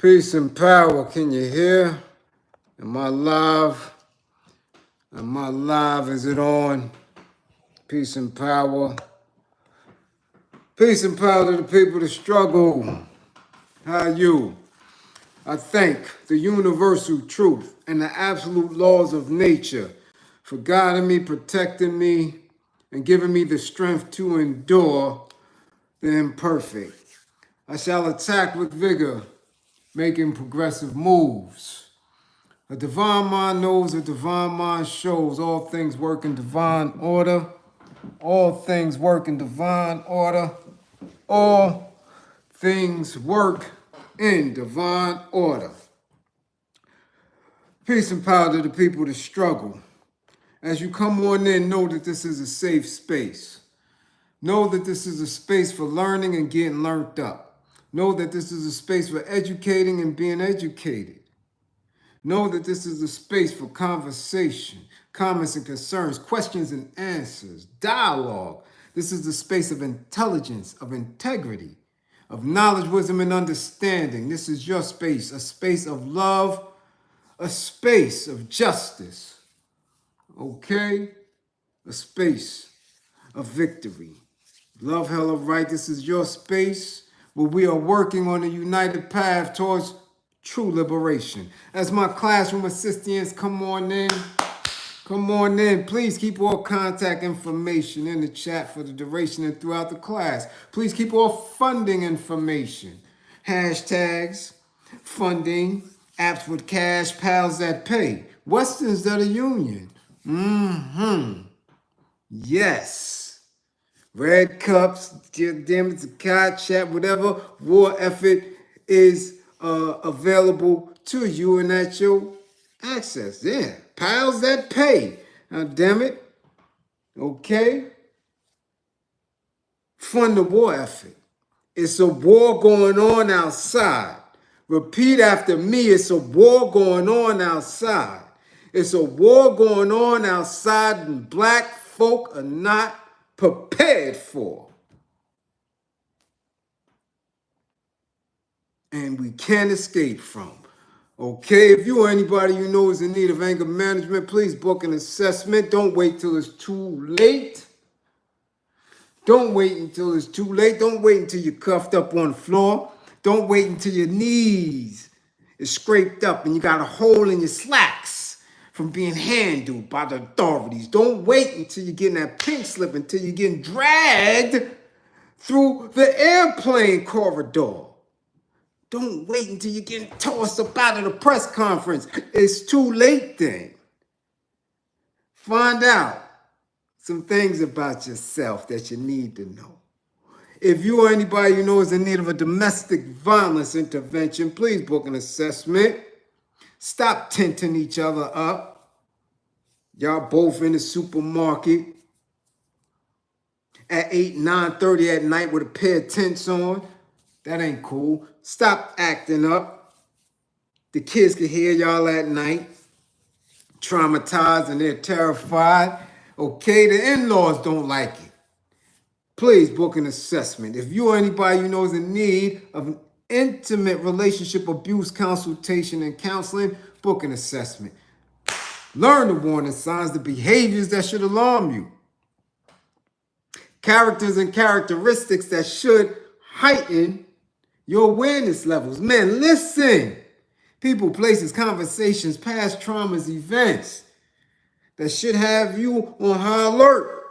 Peace and power, can you hear? Am I live? Am I live? Is it on? Peace and power. Peace and power to the people that struggle. How are you? I thank the universal truth and the absolute laws of nature for guiding me, protecting me, and giving me the strength to endure the imperfect. I shall attack with vigor, making progressive moves. A divine mind knows, a divine mind shows. All things work in divine order. All things work in divine order. All things work in divine order. Peace and power to the people that struggle. As you come on in, know that this is a safe space. Know that this is a space for learning and getting learned up. Know that this is a space for educating and being educated. Know that this is a space for conversation, comments and concerns, questions and answers, dialogue. This is a space of intelligence, of integrity, of knowledge, wisdom, and understanding. This is your space, a space of love, a space of justice, okay? A space of victory. Love, hell, of right. This is your space where we are working on a united path towards true liberation. As my classroom assistants come on in. Please keep all contact information in the chat for the duration and throughout the class. Please keep all funding information. Hashtags, funding, apps with cash, pals that pay, Westerns that are union. Yes. Red cups, damn it's a card chat, whatever war effort is available to you and at your access. Yeah, pals that pay. Now, damn it. Okay. Fund the war effort. It's a war going on outside. Repeat after me. It's a war going on outside. It's a war going on outside and black folk are not prepared for. And we can't escape from. Okay, if you or anybody you know is in need of anger management, please book an assessment. Don't wait till it's too late. Don't wait until it's too late. Don't wait until you're cuffed up on the floor. Don't wait until your knees is scraped up and you got a hole in your slacks from being handled by the authorities. Don't wait until you're getting that pink slip, until you're getting dragged through the airplane corridor. Don't wait until you're getting tossed up out of the press conference. It's too late then. Find out some things about yourself that you need to know. If you or anybody you know is in need of a domestic violence intervention, please book an assessment. Stop tenting each other up. Y'all both in the supermarket at 8, 9:30 at night with a pair of tents on. That ain't cool. Stop acting up. The kids can hear y'all at night, traumatized and they're terrified. Okay, the in-laws don't like it. Please book an assessment. If you or anybody you know is in need of an intimate relationship abuse consultation and counseling, book an assessment. Learn the warning signs, the behaviors that should alarm you. Characters and characteristics that should heighten your awareness levels. Man, listen. People, places, conversations, past traumas, events that should have you on high alert.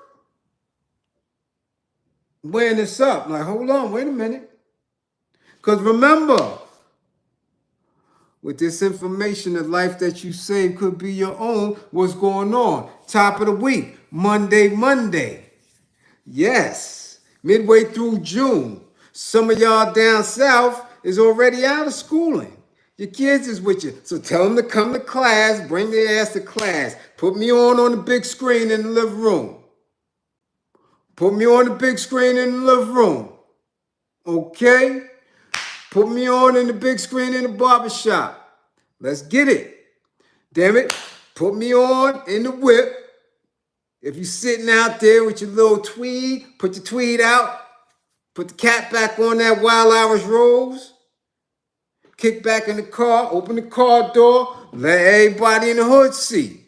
Weighing this up, like, hold on, wait a minute. Because remember, with this information, the life that you save could be your own. What's going on? Top of the week, Monday. Yes, midway through June. Some of y'all down south is already out of schooling. Your kids is with you. So tell them to come to class, bring their ass to class. Put me on the big screen in the living room. Put me on the big screen in the living room. Okay? Put me on in the big screen in the barbershop. Let's get it. Damn it. Put me on in the whip. If you're sitting out there with your little tweed, put your tweed out. Put the cap back on that Wild Irish Rose. Kick back in the car, open the car door, let everybody in the hood see.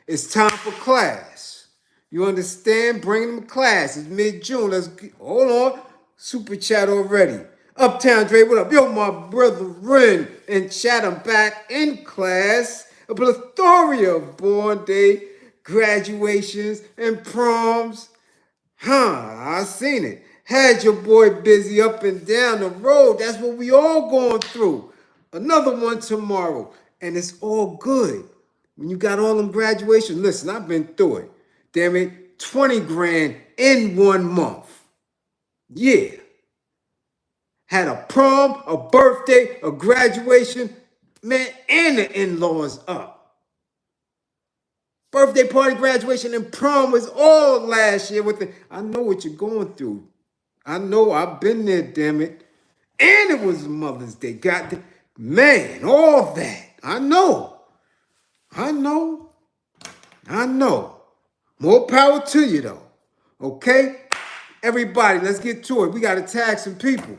It's time for class. You understand? Bring them to class. It's mid-June. Hold on. Super chat already. Uptown Dre, what up? Yo, my brother Ren and chat. I'm back in class. A plethora of born day graduations and proms. I seen it. Had your boy busy up and down the road. That's what we all going through. Another one tomorrow. And it's all good. When you got all them graduations, listen, I've been through it. Damn it, 20 grand in 1 month. Yeah. Had a prom, a birthday, a graduation, man, and the in-laws up. Birthday party, graduation, and prom was all last year with I know what you're going through. I know, I've been there, damn it. And it was Mother's Day. Man, all that. I know. More power to you, though. Okay? Everybody, let's get to it. We got to tag some people.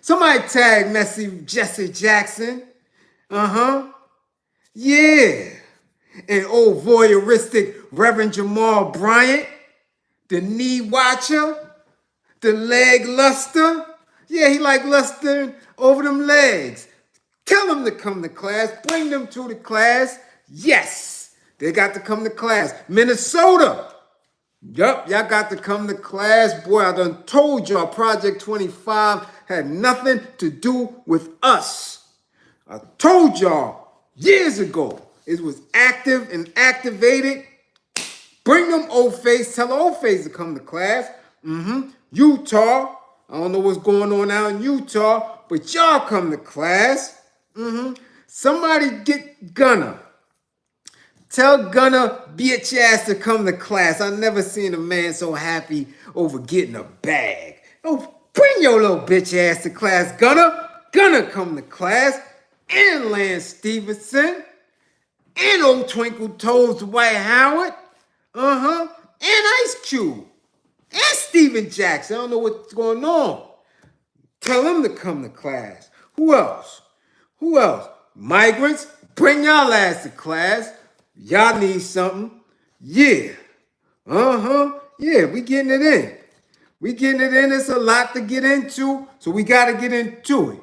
Somebody tag Messy Jesse Jackson. Yeah. And old voyeuristic Reverend Jamal Bryant. The knee watcher. The leg luster. Yeah, he like lustering over them legs. Tell them to come to class. Bring them to the class. Yes, they got to come to class. Minnesota. Yup, y'all got to come to class. Boy, I done told y'all Project 25 had nothing to do with us. I told y'all years ago it was active and activated. Bring them old face. Tell the old face to come to class. Utah. I don't know what's going on out in Utah, but y'all come to class. Somebody get Gunna. Tell Gunna bitch ass to come to class. I never seen a man so happy over getting a bag. Oh, bring your little bitch ass to class, Gunna. Gunna come to class. And Lance Stevenson. And old Twinkle Toes Dwight Howard. And Ice Cube. And Steven Jackson. I don't know what's going on. Tell them to come to class. Who else? Migrants, bring y'all ass to class. Y'all need something. Yeah. Yeah, we getting it in. It's a lot to get into, so we got to get into it.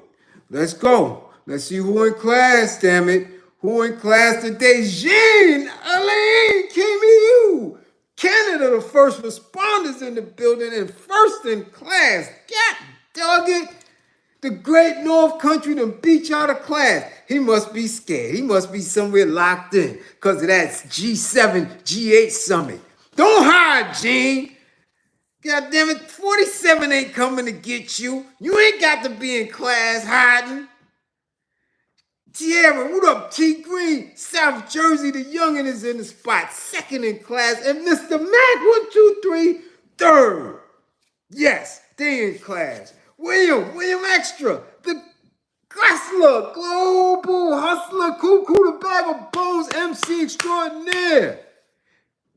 Let's go. Let's see who in class, damn it. Who in class today? Jean, Alain, KMU. Canada, the first responders in the building and first in class. God dog it. The great North Country done beat y'all to class. He must be scared. He must be somewhere locked in because of that G7, G8 summit. Don't hide, Gene. God damn it, 47 ain't coming to get you. You ain't got to be in class hiding. Tierra, what up, T Green? South Jersey, the youngin' is in the spot. Second in class. And Mr. Mac, 1, 2, 3, third. Yes, they in class. William Extra, the Hustler, Global Hustler, Cuckoo, the Bag of Bones, MC Extraordinaire.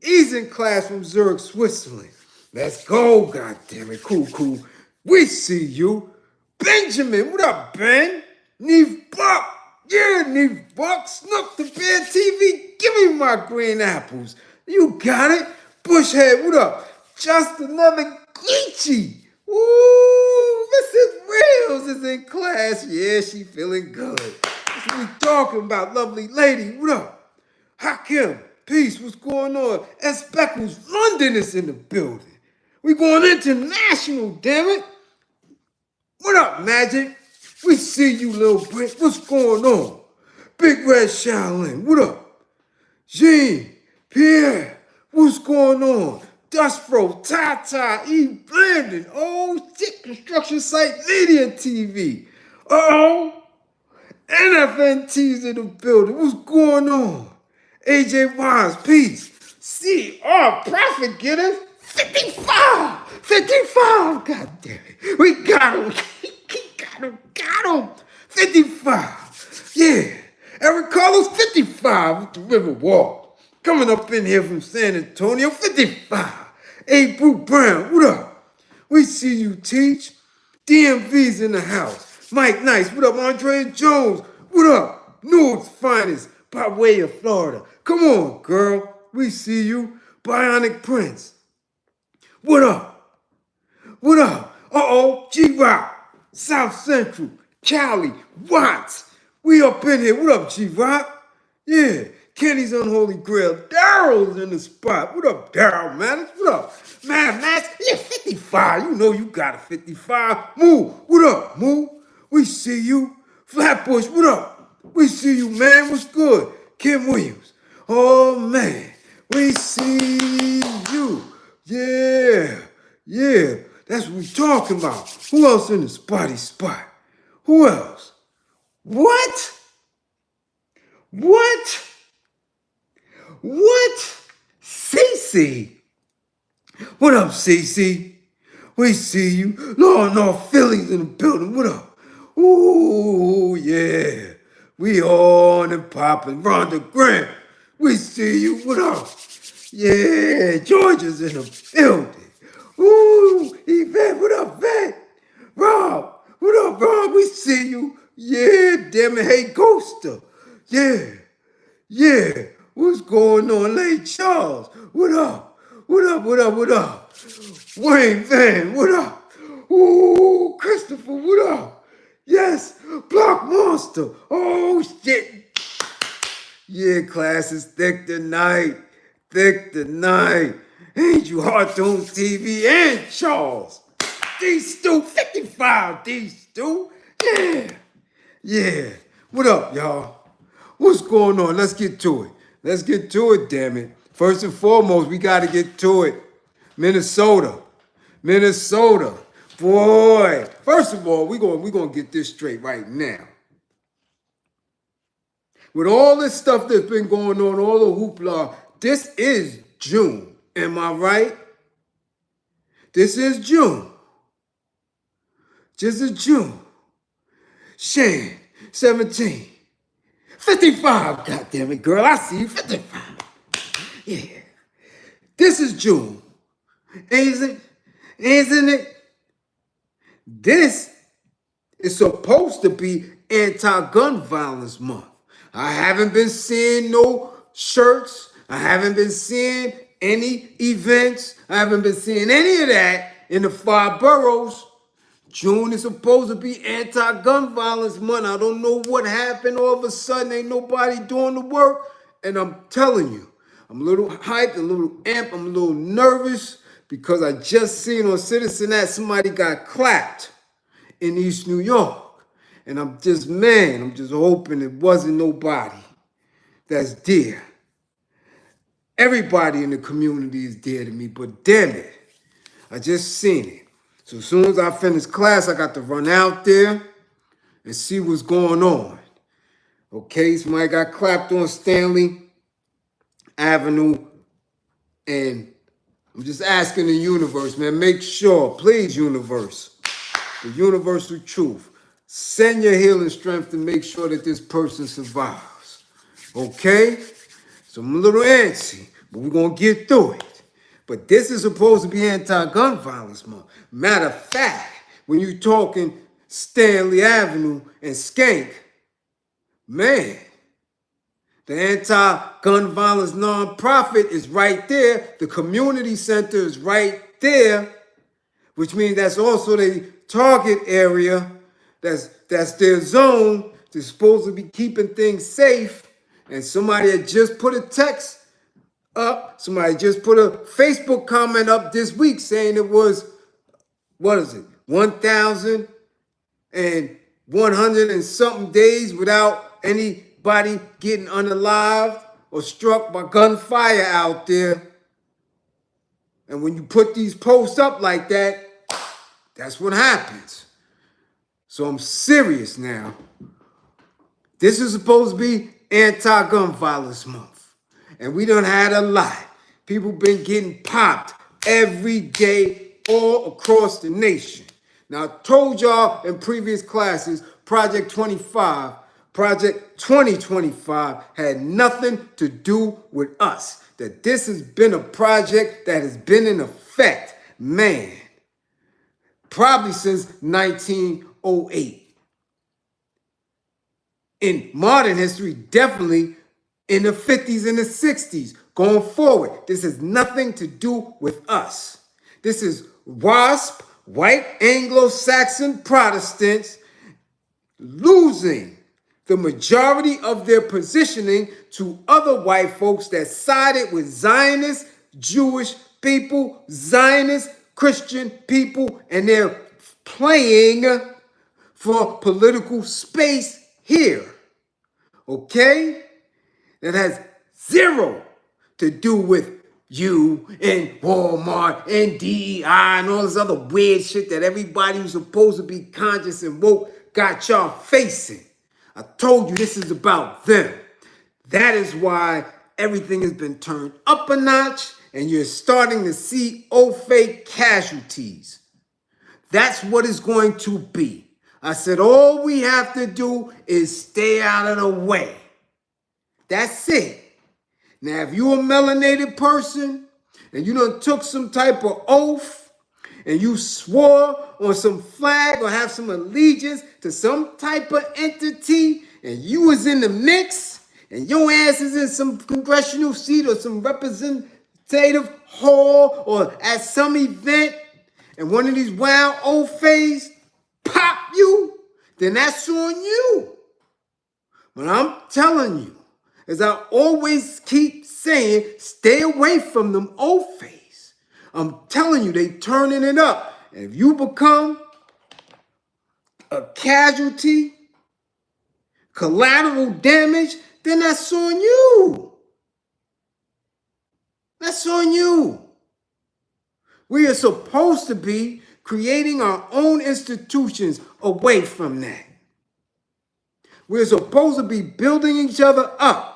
He's in class from Zurich, Switzerland. Let's go, goddammit, Cuckoo. We see you. Benjamin, what up, Ben? Neve Buck, yeah, Neve Buck. Snook the Bear TV, give me my green apples. You got it. Bushhead, what up? Just another glitchy. Ooh, Mrs. Reels is in class. Yeah, she feeling good. That's what we talking about, lovely lady. What up? Hakim, peace, what's going on? S. Speckles, London is in the building. We going international, damn it. What up, Magic? We see you, little Brit. What's going on? Big Red Shaolin, what up? Jean, Pierre, what's going on? Dustfro, Tata, E. Brandon, oh shit, Construction Site Media TV. NFNT's in the building. What's going on? AJ Wise, peace. CR, Profit Getters, 55. God damn it. We got him. Got him. 55. Yeah. Eric Carlos, 55 with the River Walk. Coming up in here from San Antonio, 55. A. Brute Brown, what up? We see you, Teach. DMV's in the house. Mike Nice, what up? Andre Jones, what up? Newark's finest, by way of Florida. Come on, girl, we see you. Bionic Prince, what up? What up? Uh-oh, G-Rock, South Central, Cali, Watts. We up in here. What up, G-Rock? Yeah, Kenny's Unholy Grail. Daryl's in the spot. What up, Daryl Maddox? What up? Mad Max, yeah, 55. You know you got a 55. Moo, what up, Moo? We see you. Flatbush, what up? We see you, man. What's good? Kim Williams. Oh, man. We see you. Yeah. Yeah. That's what we talking about. Who else in the spotty spot? Who else? What? What? What? Cece. What up, Cece? We see you. Law and all Phillies in the building. What up? Ooh, yeah. We on and popping. Rhonda Grant. We see you. What up? Yeah, Georgia's in the building. Ooh, Yvette. What up, Vet? Rob. What up, Rob? We see you. Yeah, damn it. Hey, Ghoster. Yeah. Yeah. What's going on? Late Charles. What up? What up? What up? What up? Wayne Van. What up? Ooh, Christopher. What up? Yes. Block Monster. Oh, shit. Yeah, class is thick tonight. Thick tonight. Angel Hartoons TV and Charles. D Stu. 55 D Stu. Yeah. Yeah. What up, y'all? What's going on? Let's get to it. Let's get to it, damn it. First and foremost, we got to get to it. Minnesota. Minnesota. Boy. First of all, we're going to get this straight right now. With all this stuff that's been going on, all the hoopla, this is June. Am I right? This is June. This is June. Shan, 17. 55, goddammit, girl. I see you. 55. Yeah. This is June. Isn't it? This is supposed to be anti-gun violence month. I haven't been seeing no shirts. I haven't been seeing any events. I haven't been seeing any of that in the 5 boroughs. June is supposed to be anti-gun violence month. I don't know what happened. All of a sudden, ain't nobody doing the work. And I'm telling you, I'm a little hyped, a little amped, I'm a little nervous because I just seen on Citizen that somebody got clapped in East New York. And I'm just hoping it wasn't nobody that's dear. Everybody in the community is dear to me, but damn it, I just seen it. So as soon as I finish class, I got to run out there and see what's going on. Okay, somebody got clapped on Stanley Avenue, and I'm just asking the universe, man, make sure, please, universe, the universal truth, send your healing strength to make sure that this person survives. Okay? So I'm a little antsy, but we're going to get through it. But this is supposed to be anti-gun violence month. Matter of fact, when you're talking Stanley Avenue and Skank, man, the anti-gun violence nonprofit is right there. The community center is right there, which means that's also the target area. That's their zone. They're supposed to be keeping things safe. And somebody had just put a text up. Somebody just put a Facebook comment up this week saying it was, 1,100 and something days without anybody getting unalived or struck by gunfire out there. And when you put these posts up like that, that's what happens. So I'm serious now. This is supposed to be anti-gun violence month. And we done had a lot. People been getting popped every day all across the nation. Now, I told y'all in previous classes, Project 2025 had nothing to do with us. That this has been a project that has been in effect, man, probably since 1908. in modern history, definitely in the 50s and the 60s, going forward. This has nothing to do with us. This is WASP, white Anglo-Saxon Protestants, losing the majority of their positioning to other white folks that sided with Zionist Jewish people, Zionist Christian people, and they're playing for political space here. Okay? That has zero to do with you and Walmart and DEI and all this other weird shit that everybody who's supposed to be conscious and woke got y'all facing. I told you this is about them. That is why everything has been turned up a notch and you're starting to see fake casualties. That's what it's going to be. I said all we have to do is stay out of the way. That's it. Now, if you're a melanated person and you done took some type of oath and you swore on some flag or have some allegiance to some type of entity and you was in the mix and your ass is in some congressional seat or some representative hall or at some event and one of these wild old fays pop you, then that's on you. But I'm telling you, as I always keep saying, stay away from them old fays. I'm telling you, they turning it up. And if you become a casualty, collateral damage, then that's on you. That's on you. We are supposed to be creating our own institutions away from that. We're supposed to be building each other up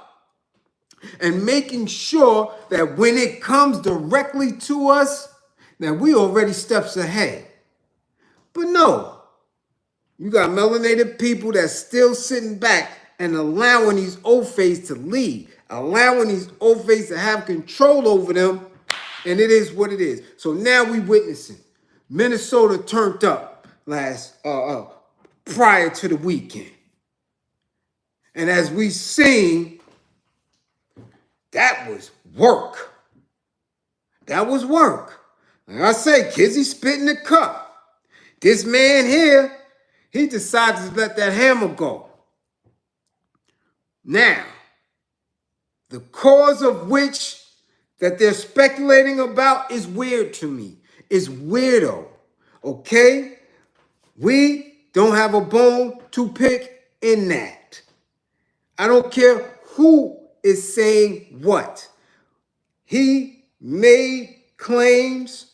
and making sure that when it comes directly to us, that we already steps ahead. But no, you got melanated people that's still sitting back and allowing these old fays to lead, allowing these old fays to have control over them, and it is what it is. So now we witnessing Minnesota turned up prior to the weekend. And as we seen, that was work. That was work. Like I say, Kizzy spit in the cup. This man here, he decided to let that hammer go. Now, the cause of which that they're speculating about is weird to me. It's weirdo, okay? We don't have a bone to pick in that. I don't care who is saying what. He made claims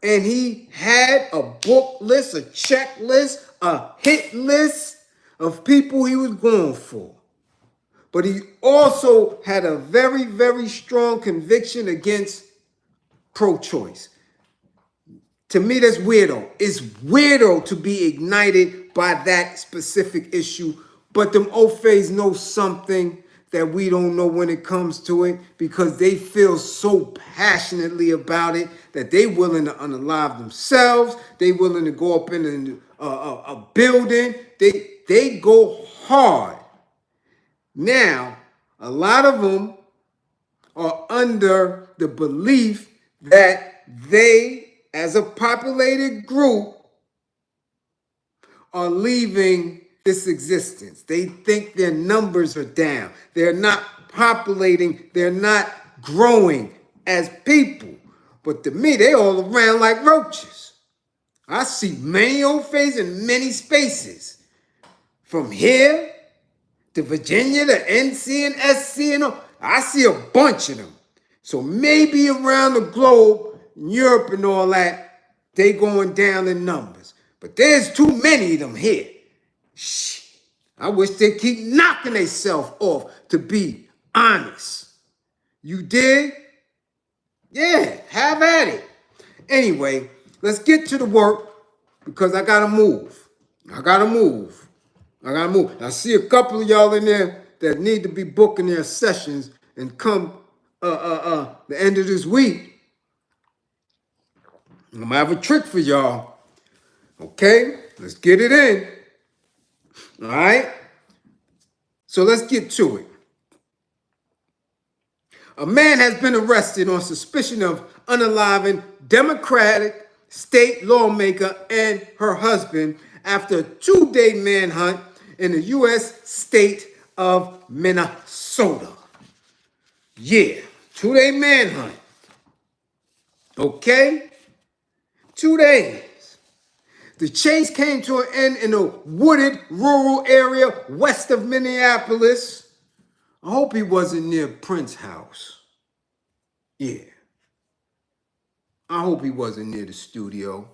and he had a book list, a checklist, a hit list of people he was going for. But he also had a very, very strong conviction against pro-choice. To me, that's weirdo. It's weirdo to be ignited by that specific issue. But them Ofays know something that we don't know when it comes to it because they feel so passionately about it that they willing to unalive themselves. They willing to go up in a building. They go hard. Now, a lot of them are under the belief that they, as a populated group, are leaving this existence. They think their numbers are down. They're not populating. They're not growing as people. But to me, they all around like roaches. I see many old faces in many spaces. From here to Virginia to NC and SC and all. I see a bunch of them. So maybe around the globe, Europe and all that, they going down in numbers. But there's too many of them here. Shh. I wish they keep knocking themselves off, to be honest. You dig? Yeah, have at it. Anyway, let's get to the work because I gotta move. I gotta move. I see a couple of y'all in there that need to be booking their sessions and come the end of this week. I'm gonna have a trick for y'all. Okay, let's get it in. All right, So let's get to it. A man has been arrested on suspicion of unaliving Democratic state lawmaker and her husband after a 2-day manhunt in the U.S. state of Minnesota. Yeah, 2-day manhunt. Okay? 2 days. The chase came to an end in a wooded rural area west of Minneapolis. I hope he wasn't near Prince's house. Yeah. I hope he wasn't near the studio.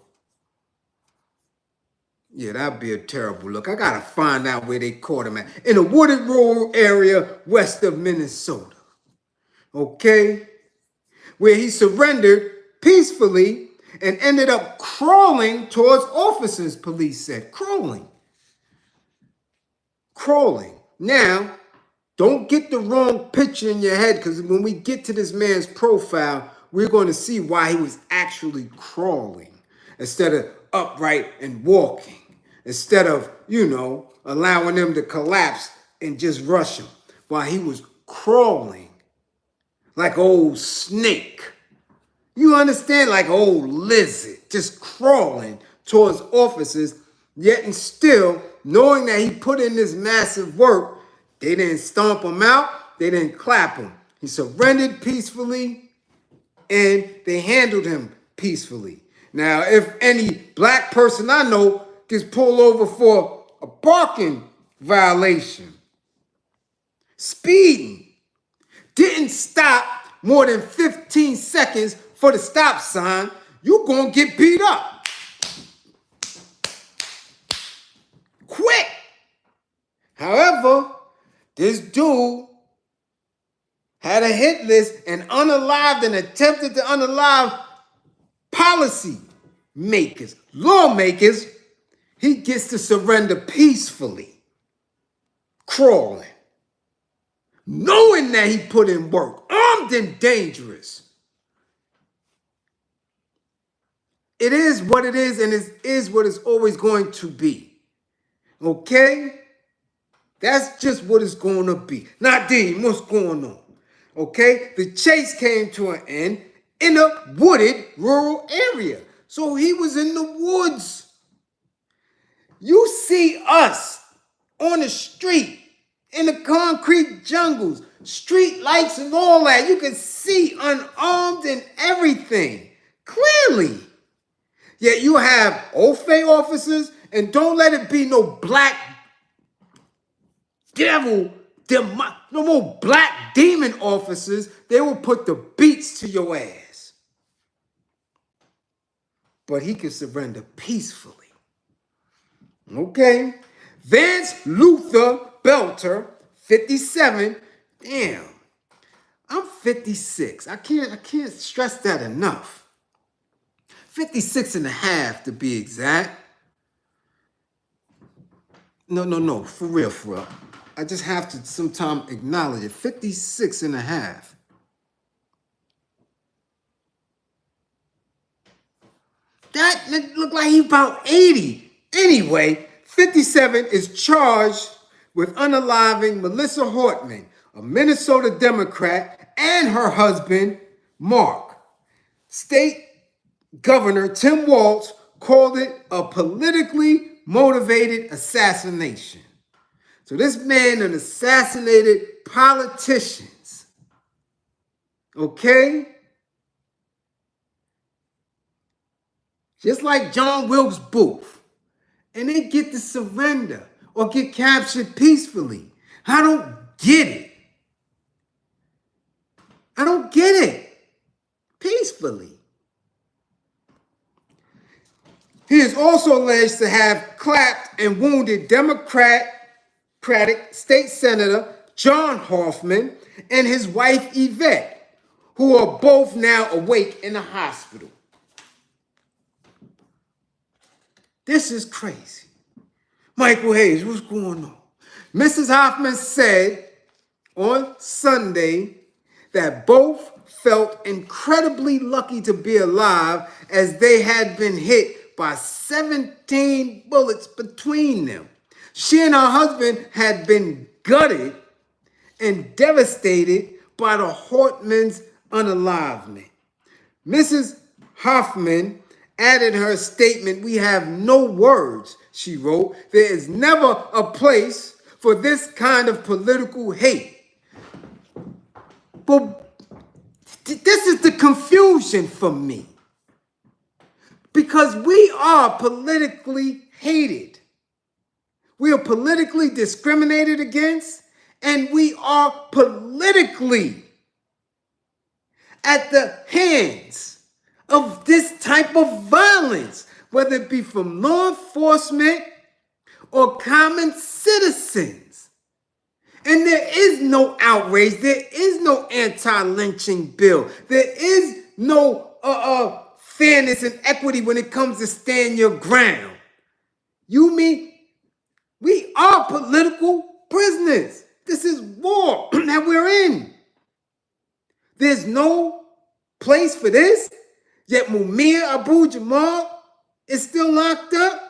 Yeah, that'd be a terrible look. I gotta find out where they caught him at. In a wooded rural area west of Minnesota. Okay? Where he surrendered peacefully and ended up crawling towards officers, police said. Crawling. Now, don't get the wrong picture in your head, because when we get to this man's profile, we're going to see why he was actually crawling instead of upright and walking, instead of, allowing them to collapse and just rush him, while he was crawling like an old snake. You understand? Like an old lizard, just crawling towards officers, yet and still knowing that he put in this massive work. They didn't stomp him out. They didn't clap him. He surrendered peacefully, and they handled him peacefully. Now, if any black person I know gets pulled over for a parking violation, speeding, didn't stop more than 15 seconds for the stop sign, you're going to get beat up. Quick. However, this dude had a hit list and unalived and attempted to unalive policy makers, lawmakers. He gets to surrender peacefully, crawling, knowing that he put in work, armed and dangerous. It is what it is, and it is what it's always going to be. Okay? That's just what it's going to be. Nadim, what's going on? Okay? The chase came to an end in a wooded rural area. So he was in the woods. You see us on the street, in the concrete jungles, street lights and all that. You can see unarmed and everything, clearly. Yet you have Ofe officers, and don't let it be no black devil, no more black demon officers. They will put the beats to your ass. But he can surrender peacefully. Okay? Vance Luther Belter, 57. Damn. I'm 56. I can't stress that enough. 56 and a half to be exact. No. For real. I just have to sometime acknowledge it. 56 and a half. That looked like he about 80. Anyway, 57 is charged with unaliving Melissa Hortman, a Minnesota Democrat, and her husband, Mark. State Governor Tim Walz called it a politically motivated assassination. So this man done assassinated politicians. Okay? Just like John Wilkes Booth. And they get to surrender or get captured peacefully. I don't get it. Peacefully. He is also alleged to have clapped and wounded Democratic State Senator John Hoffman and his wife Yvette, who are both now awake in the hospital. This is crazy. Michael Hayes, what's going on? Mrs. Hoffman said on Sunday that both felt incredibly lucky to be alive, as they had been hit by 17 bullets between them. She and her husband had been gutted and devastated by the Hortman's unalivement. Mrs. Hoffman added her statement, "We have no words," she wrote. "There is never a place for this kind of political hate." But this is the confusion for me. Because we are politically hated. We are politically discriminated against, and we are politically at the hands of this type of violence, whether it be from law enforcement or common citizens. And there is no outrage. There is no anti-lynching bill. There is no fairness and equity when it comes to stand your ground. You mean we are political prisoners? This is war that we're in. There's no place for this, yet Mumia Abu Jamal is still locked up?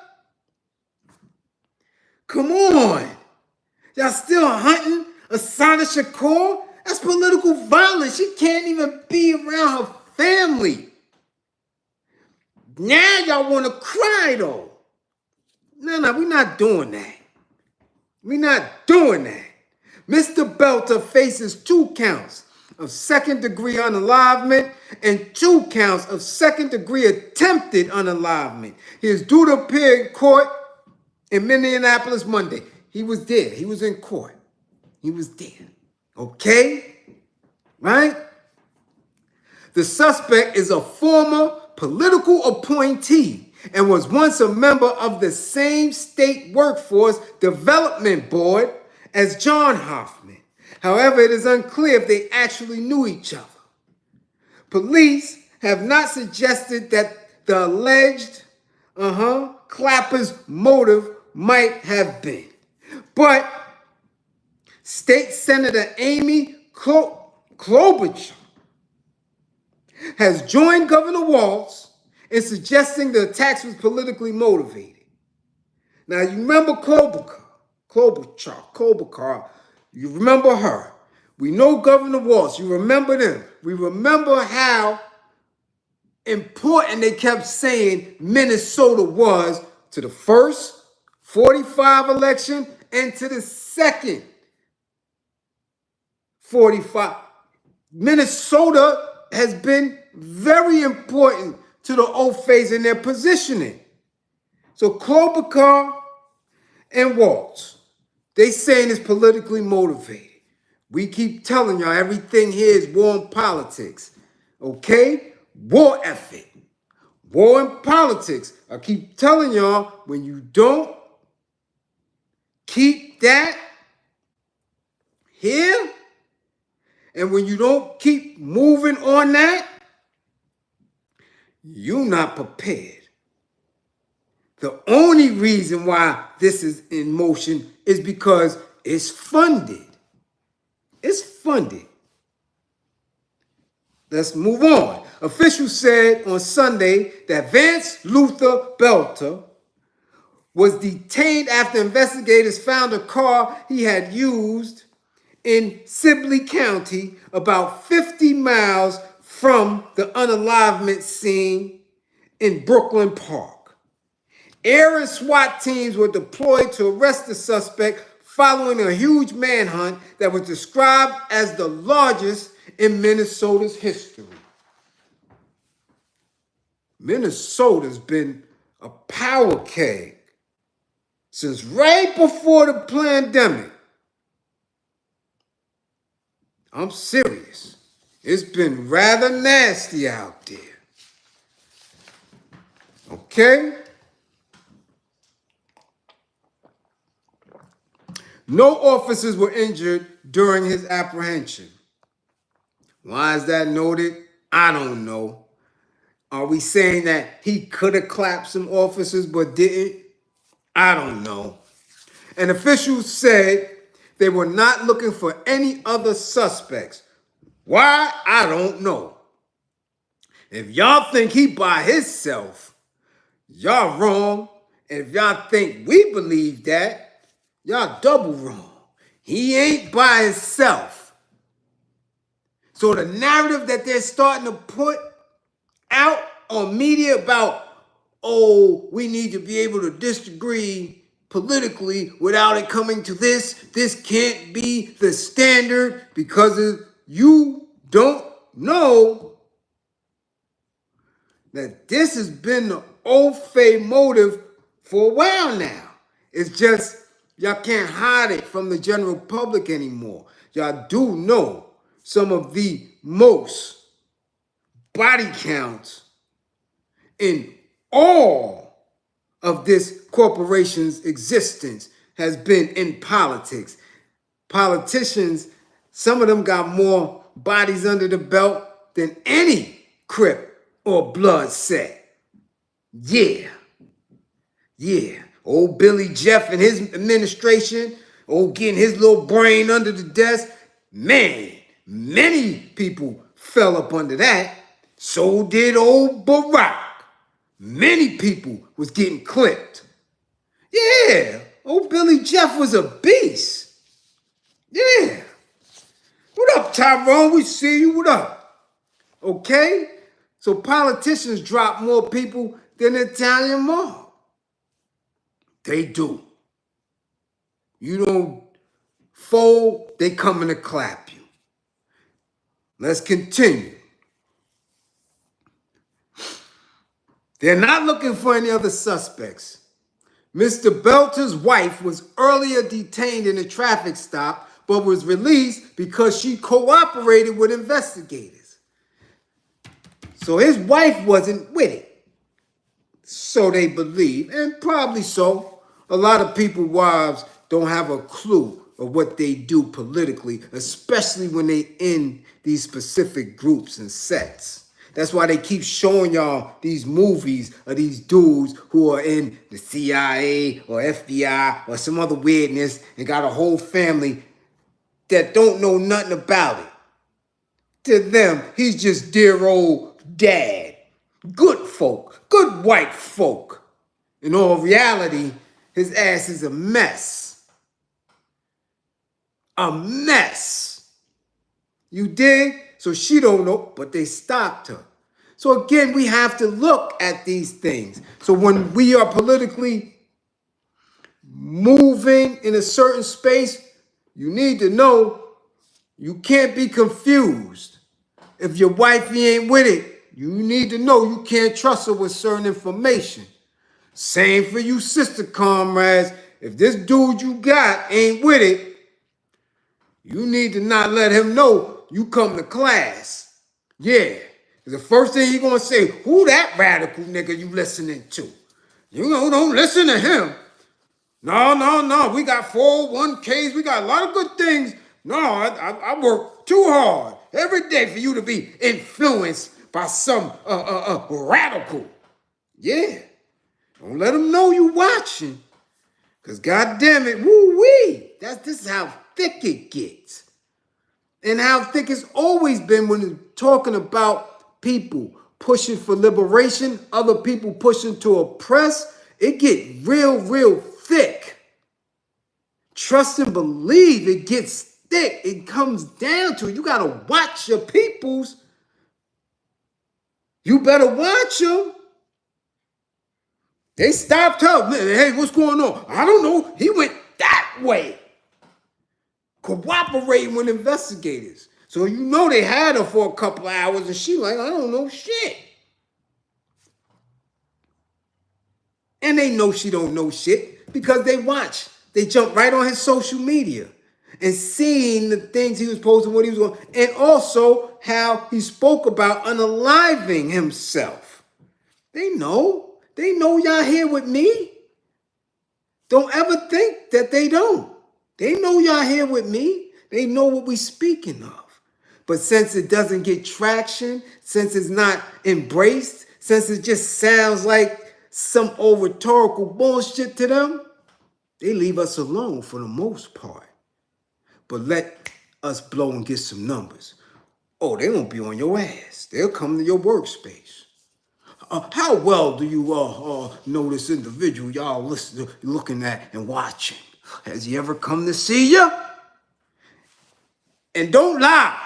Come on. Y'all still hunting Asada Shakur? That's political violence. She can't even be around her family. Now y'all want to cry, though. No, we're not doing that. We're not doing that. Mr. Belter faces 2 counts of second-degree unalivement and 2 counts of second-degree attempted unalivement. He is due to appear in court in Minneapolis Monday. He was there. He was in court. He was there. Okay? Right? The suspect is a former political appointee and was once a member of the same state workforce development board as John Hoffman. However, it is unclear if they actually knew each other. Police have not suggested that the alleged clapper's motive might have been. But State Senator Amy Klobuchar has joined Governor Walz in suggesting the attacks was politically motivated. Now, you remember Klobuchar. You remember her. We know Governor Walz. You remember them. We remember how important they kept saying Minnesota was to the first 45 election and to the second 45. Minnesota has been very important to the old phase in their positioning. So Klobuchar and Walz, they saying it's politically motivated. We keep telling y'all everything here is war and politics. Okay? War effort. War and politics. I keep telling y'all, when you don't keep that here, and when you don't keep moving on that, you're not prepared. The only reason why this is in motion is because it's funded. It's funded. Let's move on. Officials said on Sunday that Vance Luther Belter was detained after investigators found a car he had used in Sibley County, about 50 miles from the unalivement scene in Brooklyn Park. Air and SWAT teams were deployed to arrest the suspect following a huge manhunt that was described as the largest in Minnesota's history. Minnesota's been a power keg since right before the pandemic. I'm serious. It's been rather nasty out there. Okay? No officers were injured during his apprehension. Why is that noted? I don't know. Are we saying that he could have clapped some officers but didn't? I don't know. And officials said they were not looking for any other suspects. Why? I don't know. If y'all think he by himself, y'all wrong. And if y'all think we believe that, y'all double wrong. He ain't by himself. So the narrative that they're starting to put out on media about, oh, we need to be able to disagree politically without it coming to this. This can't be the standard because you don't know that this has been the old fay motive for a while now. It's just y'all can't hide it from the general public anymore. Y'all do know some of the most body counts in all of this corporation's existence has been in politics. Politicians, some of them got more bodies under the belt than any Crip or Blood set. Yeah. Old Billy Jeff and his administration, old getting his little brain under the desk. Man, many people fell up under that. So did old Barack. Many people was getting clipped. Yeah, old Billy Jeff was a beast. Yeah. What up, Tyrone? We see you. What up? Okay? So politicians drop more people than the Italian mob. They do. You don't fold, they coming to clap you. Let's continue. They're not looking for any other suspects. Mr. Belter's wife was earlier detained in a traffic stop, but was released because she cooperated with investigators. So his wife wasn't with it. So they believe, and probably so. A lot of people's wives don't have a clue of what they do politically, especially when they in these specific groups and sets. That's why they keep showing y'all these movies of these dudes who are in the CIA or FBI or some other weirdness and got a whole family that don't know nothing about it. To them, he's just dear old dad. Good folk, good white folk. In all reality, his ass is a mess. A mess. You dig? So she don't know, but they stopped her. So again, we have to look at these things. So when we are politically moving in a certain space, you need to know you can't be confused. If your wifey ain't with it, you need to know you can't trust her with certain information. Same for you sister comrades. If this dude you got ain't with it, you need to not let him know you come to class. Yeah. The first thing he gonna say, who that radical nigga you listening to? You know, don't listen to him. No. We got 401ks. We got a lot of good things. No, I work too hard every day for you to be influenced by some radical. Yeah. Don't let them know you watching. Because goddamn it, woo-wee. This is how thick it gets. And how thick it's always been when it's talking about people pushing for liberation, other people pushing to oppress. It get real thick. Trust and believe it gets thick. It comes down to you got to watch your peoples. You better watch them. They stopped her. Hey, what's going on? I don't know. He went that way. Cooperating with investigators. So you know they had her for a couple of hours and she like, I don't know shit. And they know she don't know shit because they watch. They jump right on his social media and seeing the things he was posting, what he was doing, and also how he spoke about unaliving himself. They know. They know y'all here with me. Don't ever think that they don't. They know y'all here with me. They know what we speaking of. But since it doesn't get traction, since it's not embraced, since it just sounds like some old rhetorical bullshit to them, they leave us alone for the most part. But let us blow and get some numbers. Oh, they won't be on your ass. They'll come to your workspace. How well do you know this individual y'all looking at and watching? Has he ever come to see you? And don't lie.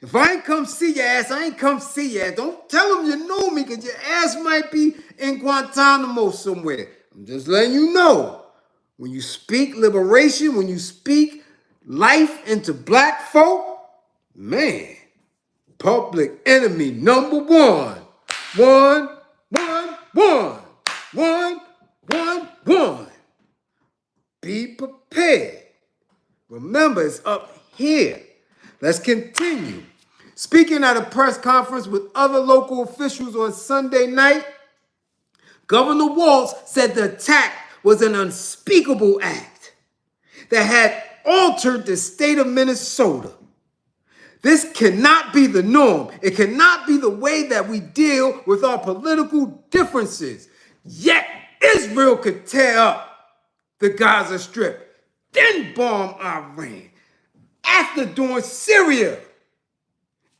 If I ain't come see your ass, I ain't come see your ass. Don't tell them you know me because your ass might be in Guantanamo somewhere. I'm just letting you know. When you speak liberation, when you speak life into black folk, man, public enemy number one. One, one, one. One, one, one. Be prepared. Remember, it's up here. Let's continue. Speaking at a press conference with other local officials on Sunday night, Governor Walz said the attack was an unspeakable act that had altered the state of Minnesota. This cannot be the norm. It cannot be the way that we deal with our political differences. Yet Israel could tear up the Gaza Strip, then bomb Iran. After doing Syria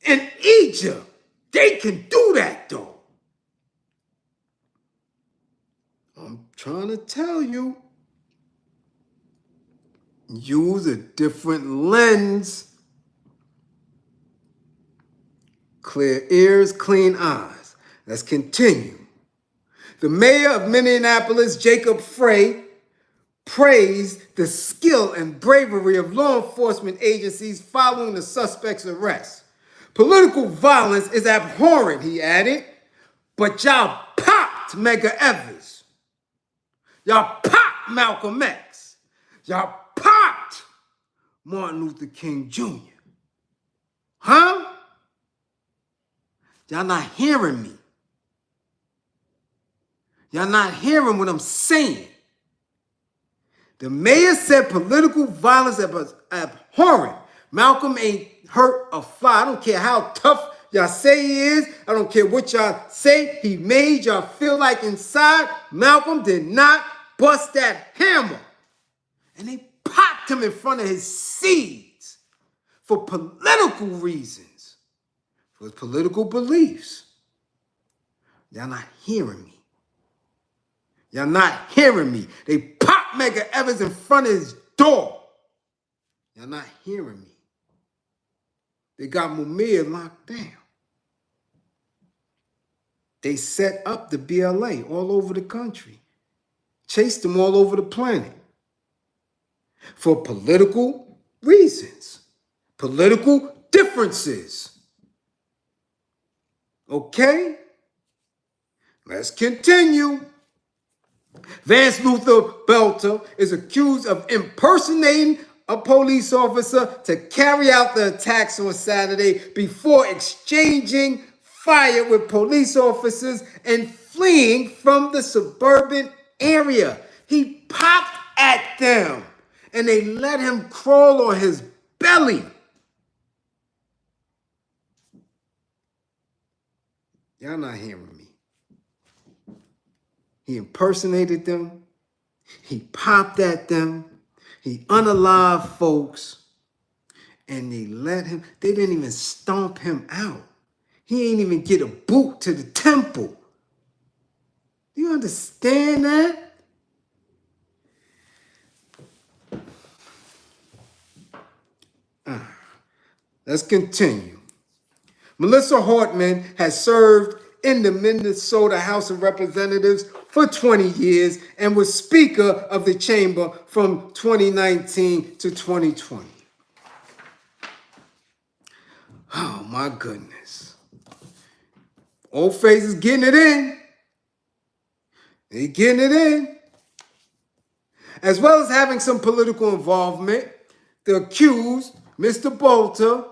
and Egypt, they can do that though. I'm trying to tell you, use a different lens. Clear ears, clean eyes. Let's continue. The mayor of Minneapolis, Jacob Frey, praised the skill and bravery of law enforcement agencies following the suspect's arrest. Political violence is abhorrent, he added, but y'all popped Medgar Evers. Y'all popped Malcolm X. Y'all popped Martin Luther King Jr. Huh? Y'all not hearing me. Y'all not hearing what I'm saying. The mayor said political violence was abhorrent. Malcolm ain't hurt a fly. I don't care how tough y'all say he is. I don't care what y'all say he made y'all feel like inside. Malcolm did not bust that hammer. And they popped him in front of his seeds for political reasons, for his political beliefs. Y'all not hearing me. Y'all not hearing me. They popped Medgar Evers in front of his door. Y'all not hearing me. They got Mumia locked down. They set up the BLA all over the country. Chased them all over the planet. For political reasons. Political differences. Okay? Let's continue. Vance Luther Belter is accused of impersonating a police officer to carry out the attacks on Saturday before exchanging fire with police officers and fleeing from the suburban area. He popped at them and they let him crawl on his belly. Y'all not hearing me. He impersonated them. He popped at them. He unalived folks. And they let him, they didn't even stomp him out. He ain't even get a boot to the temple. Do you understand that? Let's continue. Melissa Hartman has served in the Minnesota House of Representatives for 20 years and was Speaker of the Chamber from 2019 to 2020. Oh my goodness. Old Face is getting it in. They getting it in. As well as having some political involvement, the accused, Mr. Bolter,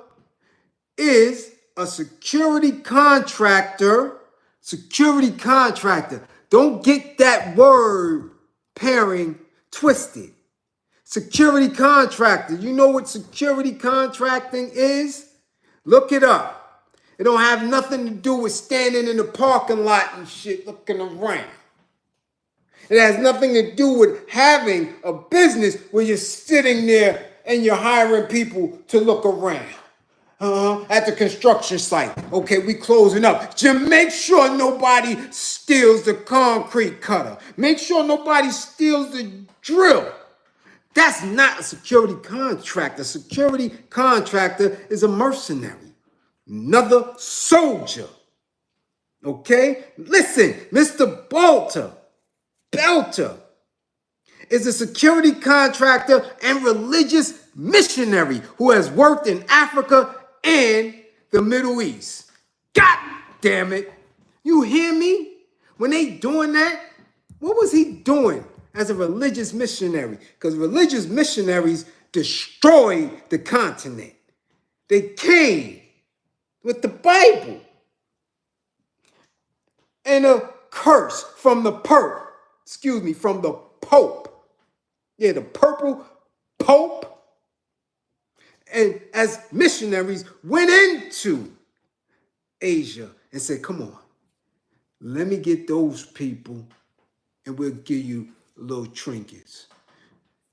is a security contractor. Security contractor. Don't get that word pairing twisted. Security contractor. You know what security contracting is? Look it up. It don't have nothing to do with standing in the parking lot and shit looking around. It has nothing to do with having a business where you're sitting there and you're hiring people to look around. At the construction site. Okay, we closing up. Just make sure nobody steals the concrete cutter. Make sure nobody steals the drill. That's not a security contractor. A security contractor is a mercenary, another soldier. Okay? Listen, Mr. Belter is a security contractor and religious missionary who has worked in Africa and the Middle East. God damn it. You hear me? When they doing that, what was he doing as a religious missionary? Because religious missionaries destroyed the continent. They came with the Bible and a curse from the from the Pope. Yeah, the purple Pope. And as missionaries went into Asia and said, come on, let me get those people and we'll give you little trinkets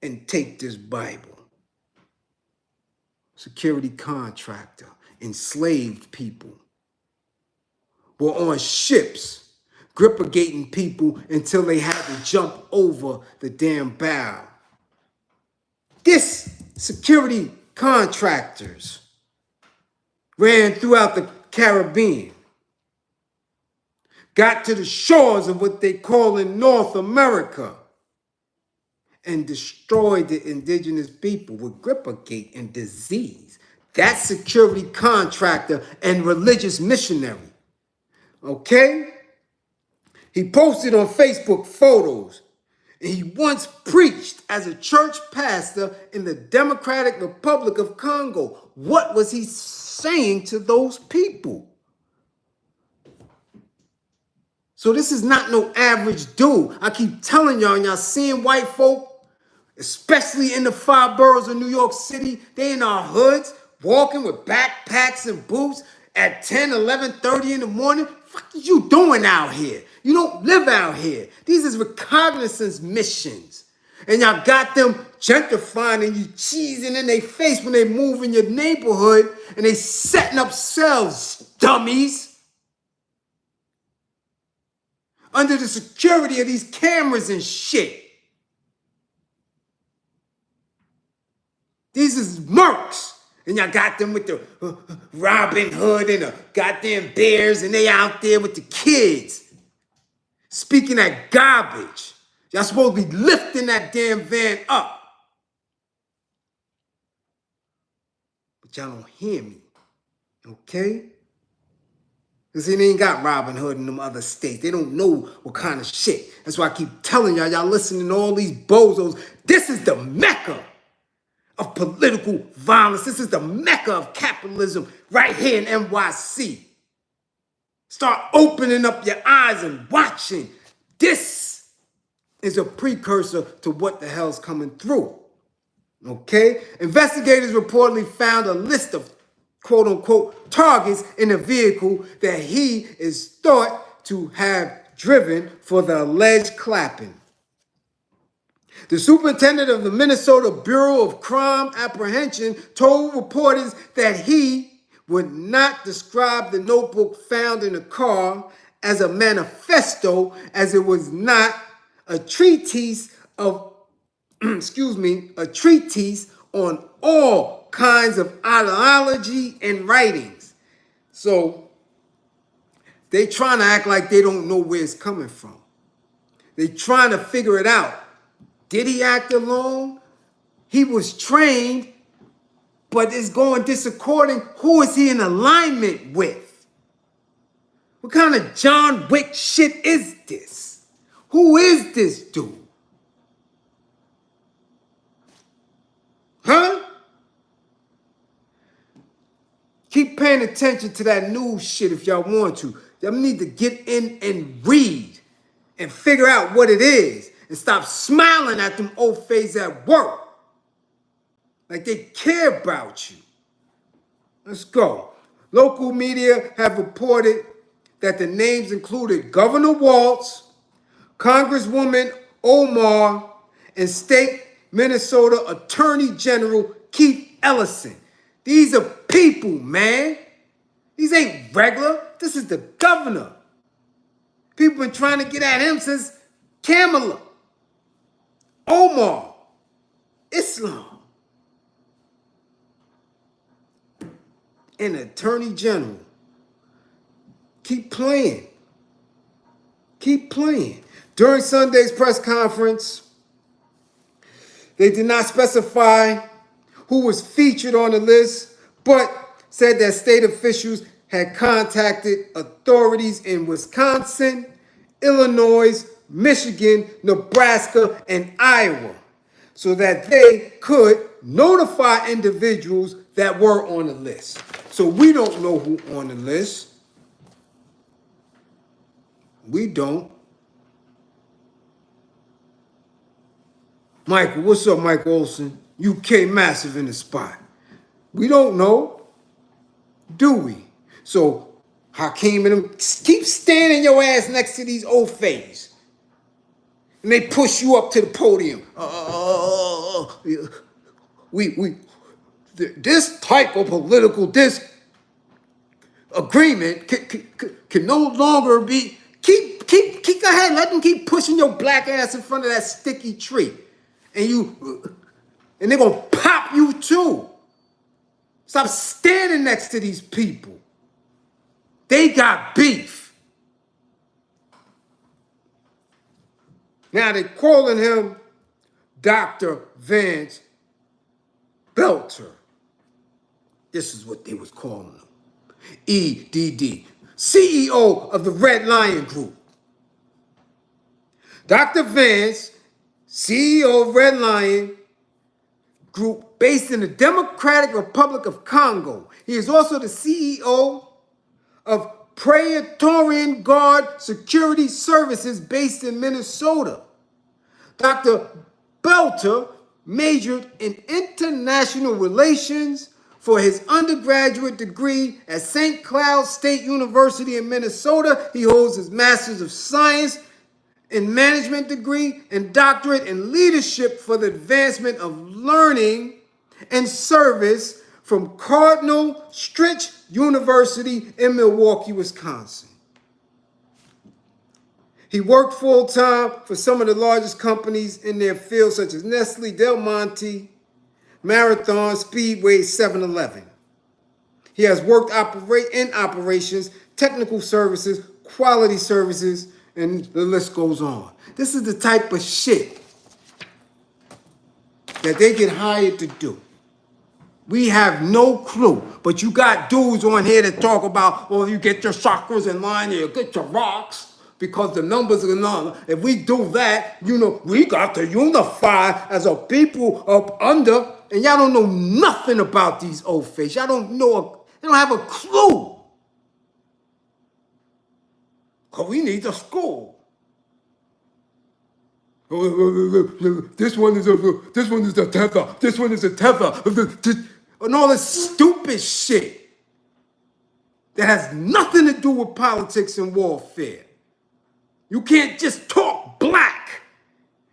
and take this Bible. Security contractor, enslaved people were on ships, grippigating people until they had to jump over the damn bow. This security contractors ran throughout the Caribbean, got to the shores of what they call in North America, and destroyed the indigenous people with grippagate and disease. That's security contractor and religious missionary. Okay? He posted on Facebook photos. And he once preached as a church pastor in the Democratic Republic of Congo. What was he saying to those people? So this is not no average dude. I keep telling y'all, and y'all seeing white folk, especially in the 5 boroughs of New York City, they in our hoods, walking with backpacks and boots at 10, 11:30 in the morning. What are you doing out here? You don't live out here. These is reconnaissance missions. And y'all got them gentrifying and you cheesing in their face when they move in your neighborhood and they setting up cells, dummies. Under the security of these cameras and shit. These is mercs. And y'all got them with the Robin Hood and the goddamn bears and they out there with the kids. Speaking that garbage. Y'all supposed to be lifting that damn van up. But y'all don't hear me. Okay? Because they ain't got Robin Hood in them other states. They don't know what kind of shit. That's why I keep telling y'all, y'all listening to all these bozos. This is the Mecca of political violence. This is the Mecca of capitalism right here in NYC. Start opening up your eyes and watching. This is a precursor to what the hell's coming through. Okay? Investigators reportedly found a list of quote-unquote targets in a vehicle that he is thought to have driven for the alleged clapping. The superintendent of the Minnesota Bureau of Crime Apprehension told reporters that he would not describe the notebook found in the car as a manifesto, as it was not a treatise of, a treatise on all kinds of ideology and writings. So they trying to act like they don't know where it's coming from. They trying to figure it out. Did he act alone? He was trained, but it's going disaccording. Who is he in alignment with? What kind of John Wick shit is this? Who is this dude? Huh? Keep paying attention to that news shit if y'all want to. Y'all need to get in and read and figure out what it is. And stop smiling at them old faces at work. Like they care about you. Let's go. Local media have reported that the names included Governor Walz, Congresswoman Omar, and State Minnesota Attorney General Keith Ellison. These are people, man. These ain't regular. This is the governor. People been trying to get at him since Kamala. Omar Islam. And Attorney General. Keep playing. Keep playing. During Sunday's press conference, they did not specify who was featured on the list, but said that state officials had contacted authorities in Wisconsin, Illinois, Michigan, Nebraska, and Iowa so that they could notify individuals that were on the list. So we don't know who on the list. We don't. Michael, what's up, Mike Olson? UK Massive in the spot. We don't know, do we? So Hakeem and them keep standing your ass next to these old fays. And they push you up to the podium. This type of political disagreement can no longer be. Keep go ahead, let them keep pushing your black ass in front of that sticky tree. And they're gonna pop you too. Stop standing next to these people. They got beef. Now they're calling him Dr. Vance Belter. This is what they was calling him. EDD, CEO of the Red Lion Group. Dr. Vance, CEO of Red Lion Group based in the Democratic Republic of Congo. He is also the CEO of Praetorian Guard Security Services based in Minnesota. Dr. Belter majored in international relations for his undergraduate degree at St. Cloud State University in Minnesota. He holds his Master's of Science in Management degree and doctorate in leadership for the advancement of learning and service from Cardinal Stritch University in Milwaukee, Wisconsin. He worked full-time for some of the largest companies in their field, such as Nestle, Del Monte, Marathon, Speedway, 7-Eleven. He has worked in operations, technical services, quality services, and the list goes on. This is the type of shit that they get hired to do. We have no clue. But you got dudes on here that talk about, well, you get your chakras in line, you get your rocks, because the numbers are not. If we do that, we got to unify as a people up under. And y'all don't know nothing about these old faces. Y'all don't know, they don't have a clue. Because we need a school. This one is the tether. This one is the tether. And all this stupid shit that has nothing to do with politics and warfare. You can't just talk black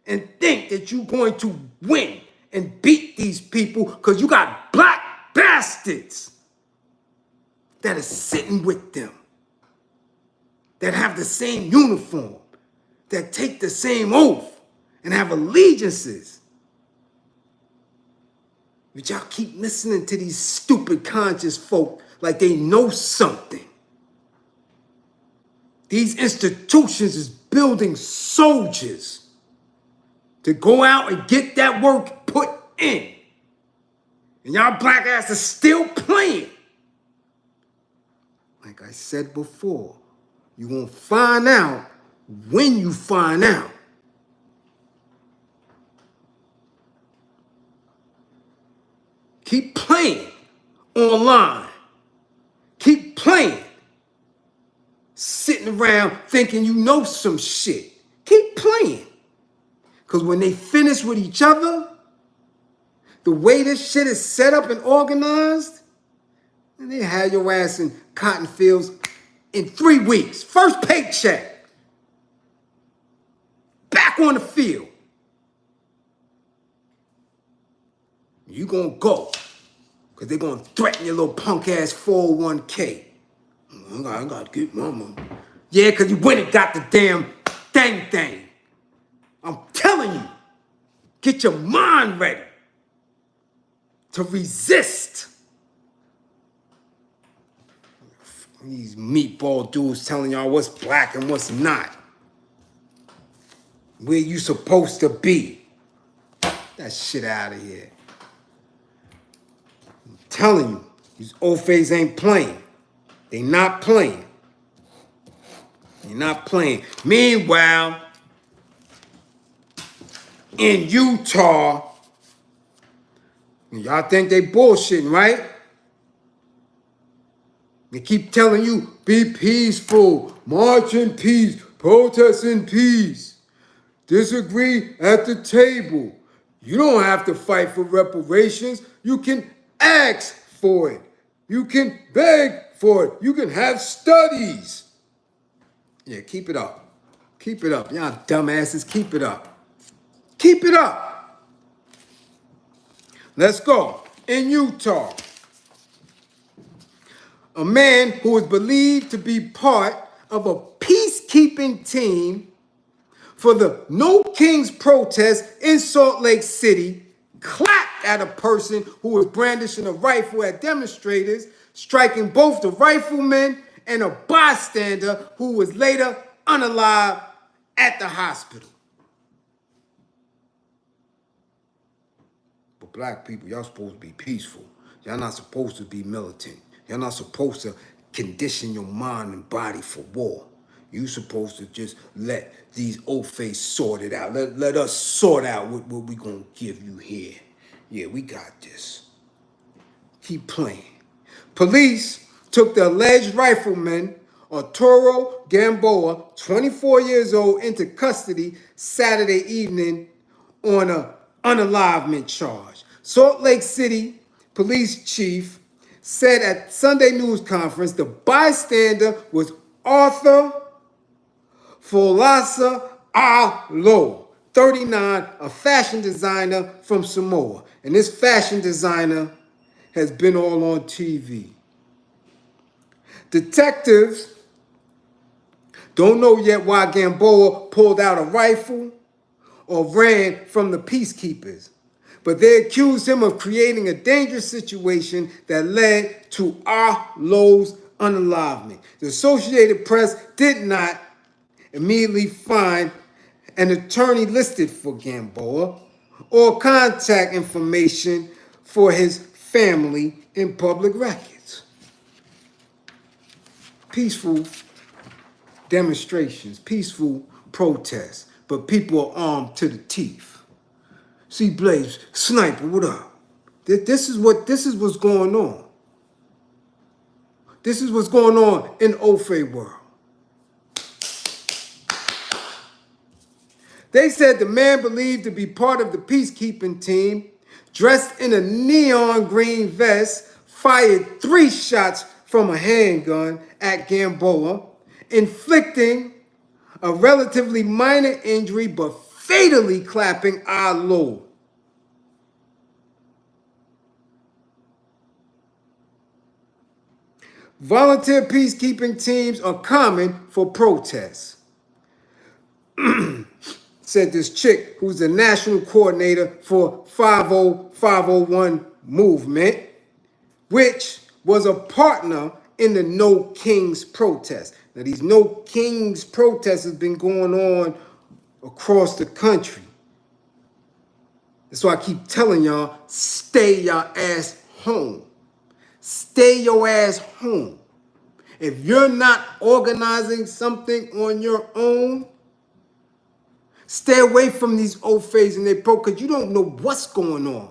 and think that you're going to win and beat these people because you got black bastards that are sitting with them, that have the same uniform, that take the same oath and have allegiances. But y'all keep listening to these stupid conscious folk like they know something. These institutions is building soldiers to go out and get that work put in. And y'all black asses still playing. Like I said before, you won't find out when you find out. Keep playing online. Keep playing. Sitting around thinking you know some shit. Keep playing. Because when they finish with each other, the way this shit is set up and organized, and they had your ass in cotton fields in 3 weeks. First paycheck. Back on the field. You gonna go. Because they're gonna threaten your little punk ass 401k. I gotta get my money. Yeah, because you went and got the damn thing. I'm telling you, get your mind ready. to resist. These meatball dudes telling y'all what's black and what's not. Where you supposed to be. That shit out of here. I'm telling you, these Ofes ain't playing. They not playing. They not playing. Meanwhile, in Utah, y'all think they bullshitting, right? They keep telling you, be peaceful, march in peace, protest in peace, disagree at the table. You don't have to fight for reparations. You can ask for it. You can beg for it. You can have studies. Yeah, keep it up. Keep it up. Y'all dumbasses, keep it up. Keep it up. Let's go. In Utah, a man who is believed to be part of a peacekeeping team for the No Kings protest in Salt Lake City clapped at a person who was brandishing a rifle at demonstrators, striking both the rifleman and a bystander who was later unalive at the hospital. But black people, y'all supposed to be peaceful. Y'all not supposed to be militant. Y'all not supposed to condition your mind and body for war. You supposed to just let these old face sort it out. Let us sort out what we gonna give you here. Yeah, we got this. Keep playing. Police took the alleged rifleman, Arturo Gamboa, 24 years old, into custody Saturday evening on an unalivement charge. Salt Lake City police chief said at Sunday news conference the bystander was Arthur Folasa Alo, 39, a fashion designer from Samoa. And this fashion designer has been all on TV. Detectives don't know yet why Gamboa pulled out a rifle or ran from the peacekeepers, but they accused him of creating a dangerous situation that led to Alo's unalivement. The Associated Press did not immediately find an attorney listed for Gamboa or contact information for his family in public records. Peaceful demonstrations, peaceful protests, but people are armed to the teeth. See, Bliz, sniper, what up? This is what's going on. This is what's going on in Ofe world. They said the man believed to be part of the peacekeeping team, dressed in a neon green vest, fired 3 shots from a handgun at Gamboa, inflicting a relatively minor injury but fatally clapping Alo. Volunteer peacekeeping teams are common for protests, said this chick who's the national coordinator for 501 movement, which was a partner in the No Kings protest. Now, these No Kings protests have been going on across the country. That's why I keep telling y'all, stay your ass home. Stay your ass home. If you're not organizing something on your own, stay away from these Ofes and their pro, because you don't know what's going on.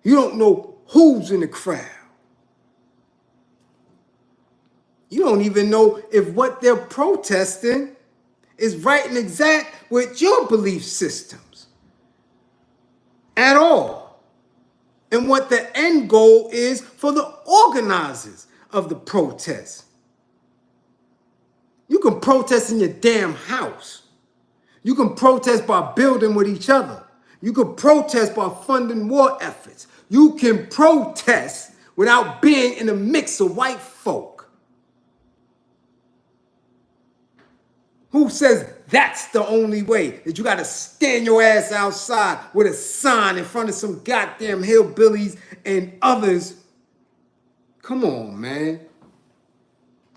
You don't know who's in the crowd. You don't even know if what they're protesting is right and exact with your belief systems at all. And what the end goal is for the organizers of the protest. You can protest in your damn house. You can protest by building with each other. You can protest by funding war efforts. You can protest without being in a mix of white folk. Who says that's the only way. That you got to stand your ass outside with a sign in front of some goddamn hillbillies and others. Come on, man.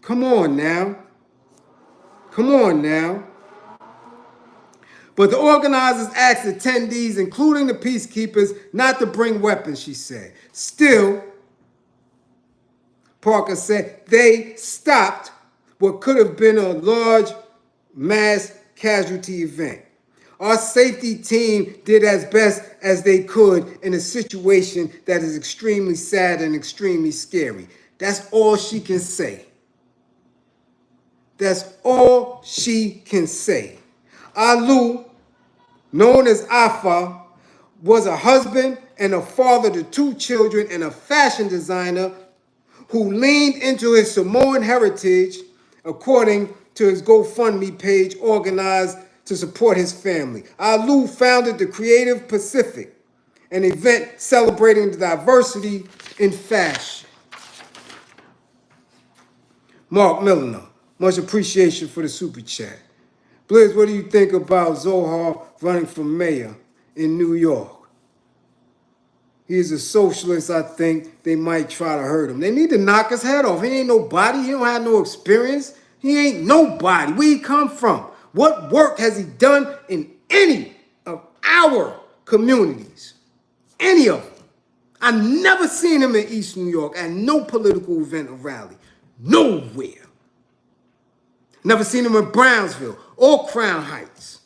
Come on now. Come on now. But the organizers asked attendees, including the peacekeepers, not to bring weapons, she said. Still, Parker said, they stopped what could have been a large mass casualty event. Our safety team did as best as they could in a situation that is extremely sad and extremely scary. That's all she can say. That's all she can say. Alu, known as Afa, was a husband and a father to 2 children and a fashion designer who leaned into his Samoan heritage, according to his GoFundMe page organized to support his family. Alu founded the Creative Pacific, an event celebrating the diversity in fashion. Mark Milliner, much appreciation for the super chat. Bliz, what do you think about Zohar running for mayor in New York? He's a socialist. I think they might try to hurt him. They need to knock his head off. He ain't nobody. He don't have no experience. He ain't nobody. Where he come from? What work has he done in any of our communities? Any of them. I never seen him in East New York at no political event or rally. Nowhere. Never seen him in Brownsville or Crown Heights.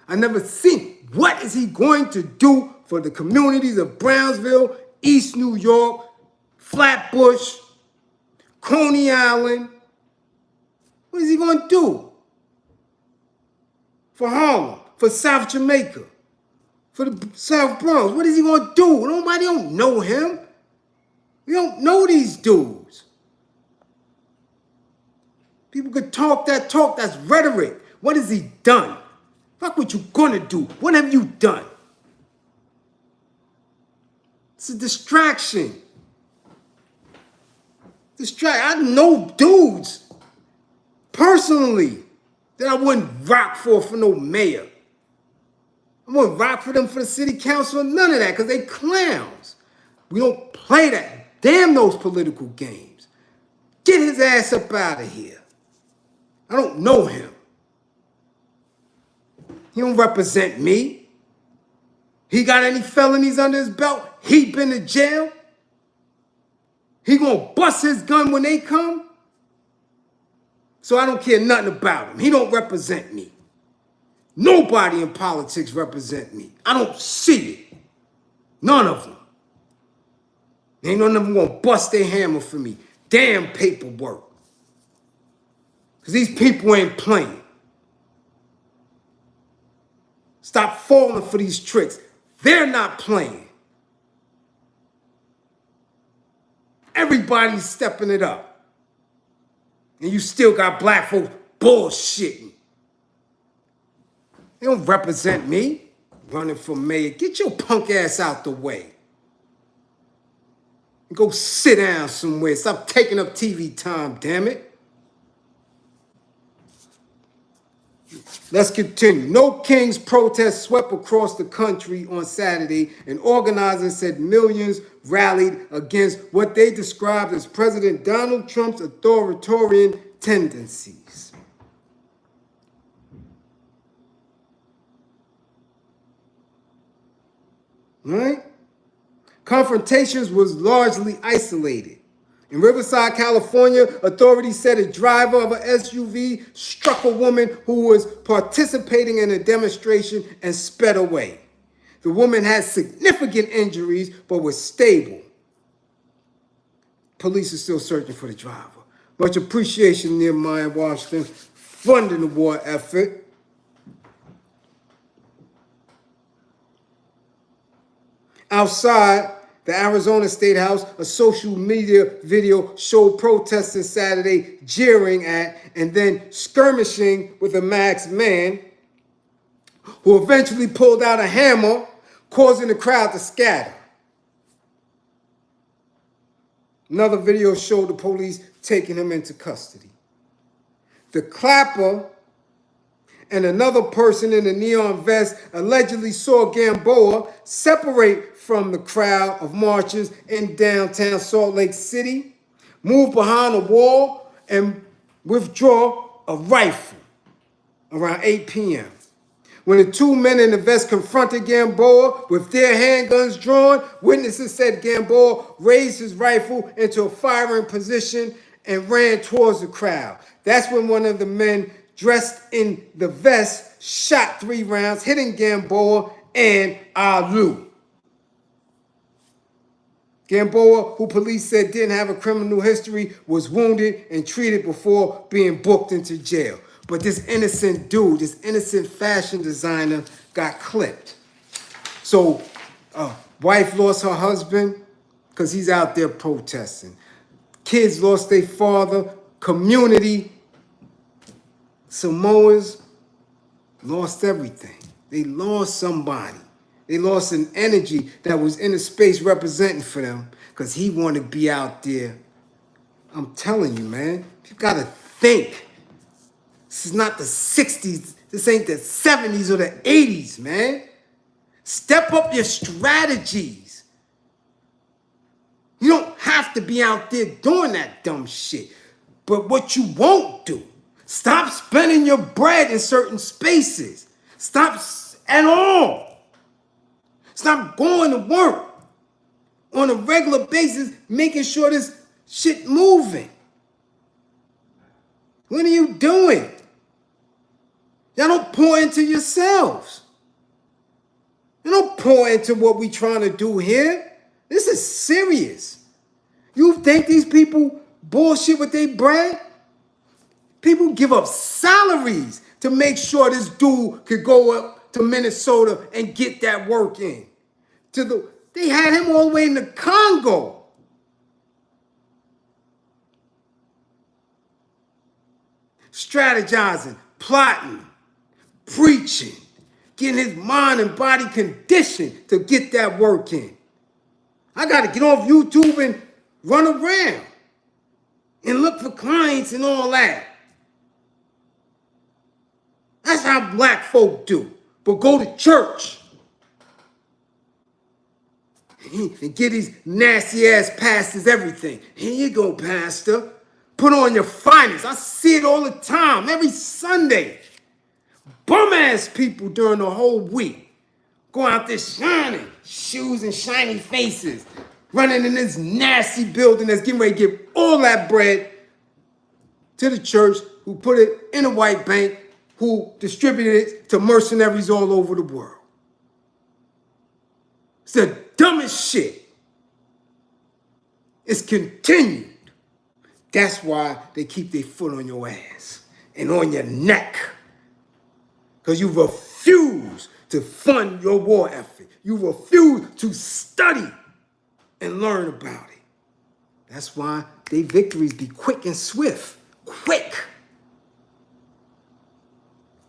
I never seen. What is he going to do for the communities of Brownsville, East New York, Flatbush, Coney Island? What is he going to do? For Harlem, for South Jamaica, for the South Bronx? What is he going to do? Nobody don't know him. We don't know these dudes. People could talk that talk, that's rhetoric. What has he done? Fuck what you gonna do. What have you done? It's a distraction. I know dudes, personally, that I wouldn't rock for no mayor. I wouldn't rock for them for the city council, none of that, because they clowns. We don't play that. Damn those political games. Get his ass up out of here. I don't know him. He don't represent me. He got any felonies under his belt? He been to jail? He gonna bust his gun when they come? So I don't care nothing about him. He don't represent me. Nobody in politics represent me. I don't see it. None of them. Ain't none of them gonna bust their hammer for me. Damn paperwork. Because these people ain't playing. Stop falling for these tricks. They're not playing. Everybody's stepping it up. And you still got black folks bullshitting. They don't represent me running for mayor. Get your punk ass out the way. And go sit down somewhere. Stop taking up TV time, damn it. Let's continue. No Kings protests swept across the country on Saturday, and organizers said millions rallied against what they described as President Donald Trump's authoritarian tendencies. Right? Confrontations was largely isolated. In Riverside, California, authorities said a driver of an SUV struck a woman who was participating in a demonstration and sped away. The woman had significant injuries but was stable. Police are still searching for the driver. Much appreciation, Nehemiah Washington, funding the war effort. Outside the Arizona State House, a social media video showed protesters Saturday jeering at and then skirmishing with a masked man who eventually pulled out a hammer, causing the crowd to scatter. Another video showed the police taking him into custody. The clapper and another person in a neon vest allegedly saw Gamboa separate from the crowd of marchers in downtown Salt Lake City, move behind a wall, and withdraw a rifle around 8 p.m. When the two men in the vest confronted Gamboa with their handguns drawn, witnesses said Gamboa raised his rifle into a firing position and ran towards the crowd. That's when one of the men dressed in the vest shot 3 rounds, hitting Gamboa and Alu. Gamboa, who police said didn't have a criminal history, was wounded and treated before being booked into jail. But this innocent dude, this innocent fashion designer, got clipped. So, wife lost her husband because he's out there protesting. Kids lost their father. Community, Samoans lost everything. They lost somebody. They lost an energy that was in the space representing for them because he wanted to be out there. I'm telling you, man, you gotta think. This is not the 60s. This ain't the 70s or the 80s, man. Step up your strategies. You don't have to be out there doing that dumb shit. But what you won't do, stop spending your bread in certain spaces. Stop at all. Stop going to work on a regular basis, making sure this shit moving. What are you doing? Y'all don't pour into yourselves. You don't pour into what we trying to do here. This is serious. You think these people bullshit with their bread? People give up salaries to make sure this dude could go up to Minnesota and get that work in. They had him all the way in the Congo. Strategizing, plotting, preaching, getting his mind and body conditioned to get that work in. I got to get off YouTube and run around and look for clients and all that. That's how black folk do. But go to church and get these nasty ass pastors everything. Here you go, pastor. Put on your finest. I see it all the time, every Sunday. Bum ass people during the whole week. Going out there shining, shoes and shiny faces. Running in this nasty building that's getting ready to give all that bread to the church, who put it in a white bank, who distributed it to mercenaries all over the world. It's the dumbest shit. It's continued. That's why they keep their foot on your ass and on your neck. Because you refuse to fund your war effort. You refuse to study and learn about it. That's why their victories be quick and swift. Quick.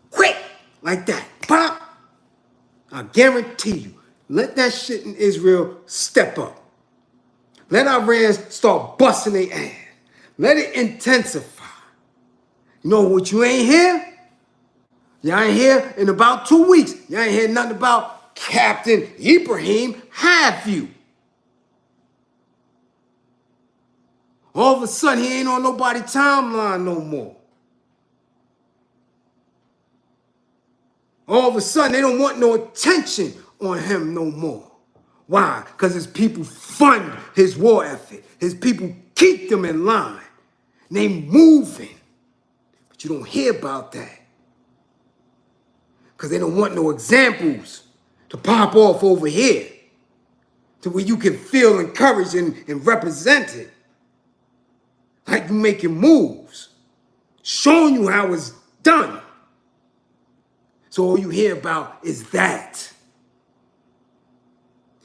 Quick. Like that. Pop. I guarantee you. Let that shit in Israel step up. Let Iran start busting their ass. Let it intensify. You know what you ain't hear? Y'all ain't hear in about 2 weeks. Y'all ain't hear nothing about Captain Ibrahim, have you? All of a sudden, he ain't on nobody's timeline no more. All of a sudden, they don't want no attention on him no more. Why? Because his people fund his war effort. His people keep them in line. And they moving. But you don't hear about that. Because they don't want no examples to pop off over here to where you can feel encouraged and represented. Like you making moves. Showing you how it's done. So all you hear about is that.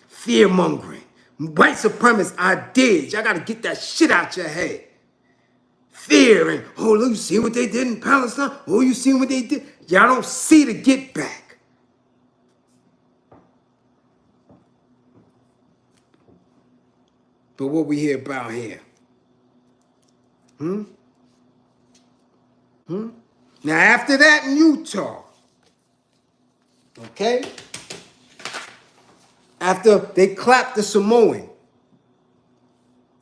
Fear-mongering. White supremacist ideas. Y'all got to get that shit out your head. Fear and, oh, look, you see what they did in Palestine? Oh, you see what they did? Y'all don't see the get back. But what we hear about here? Now, after that in Utah, Okay? After they clapped the Samoan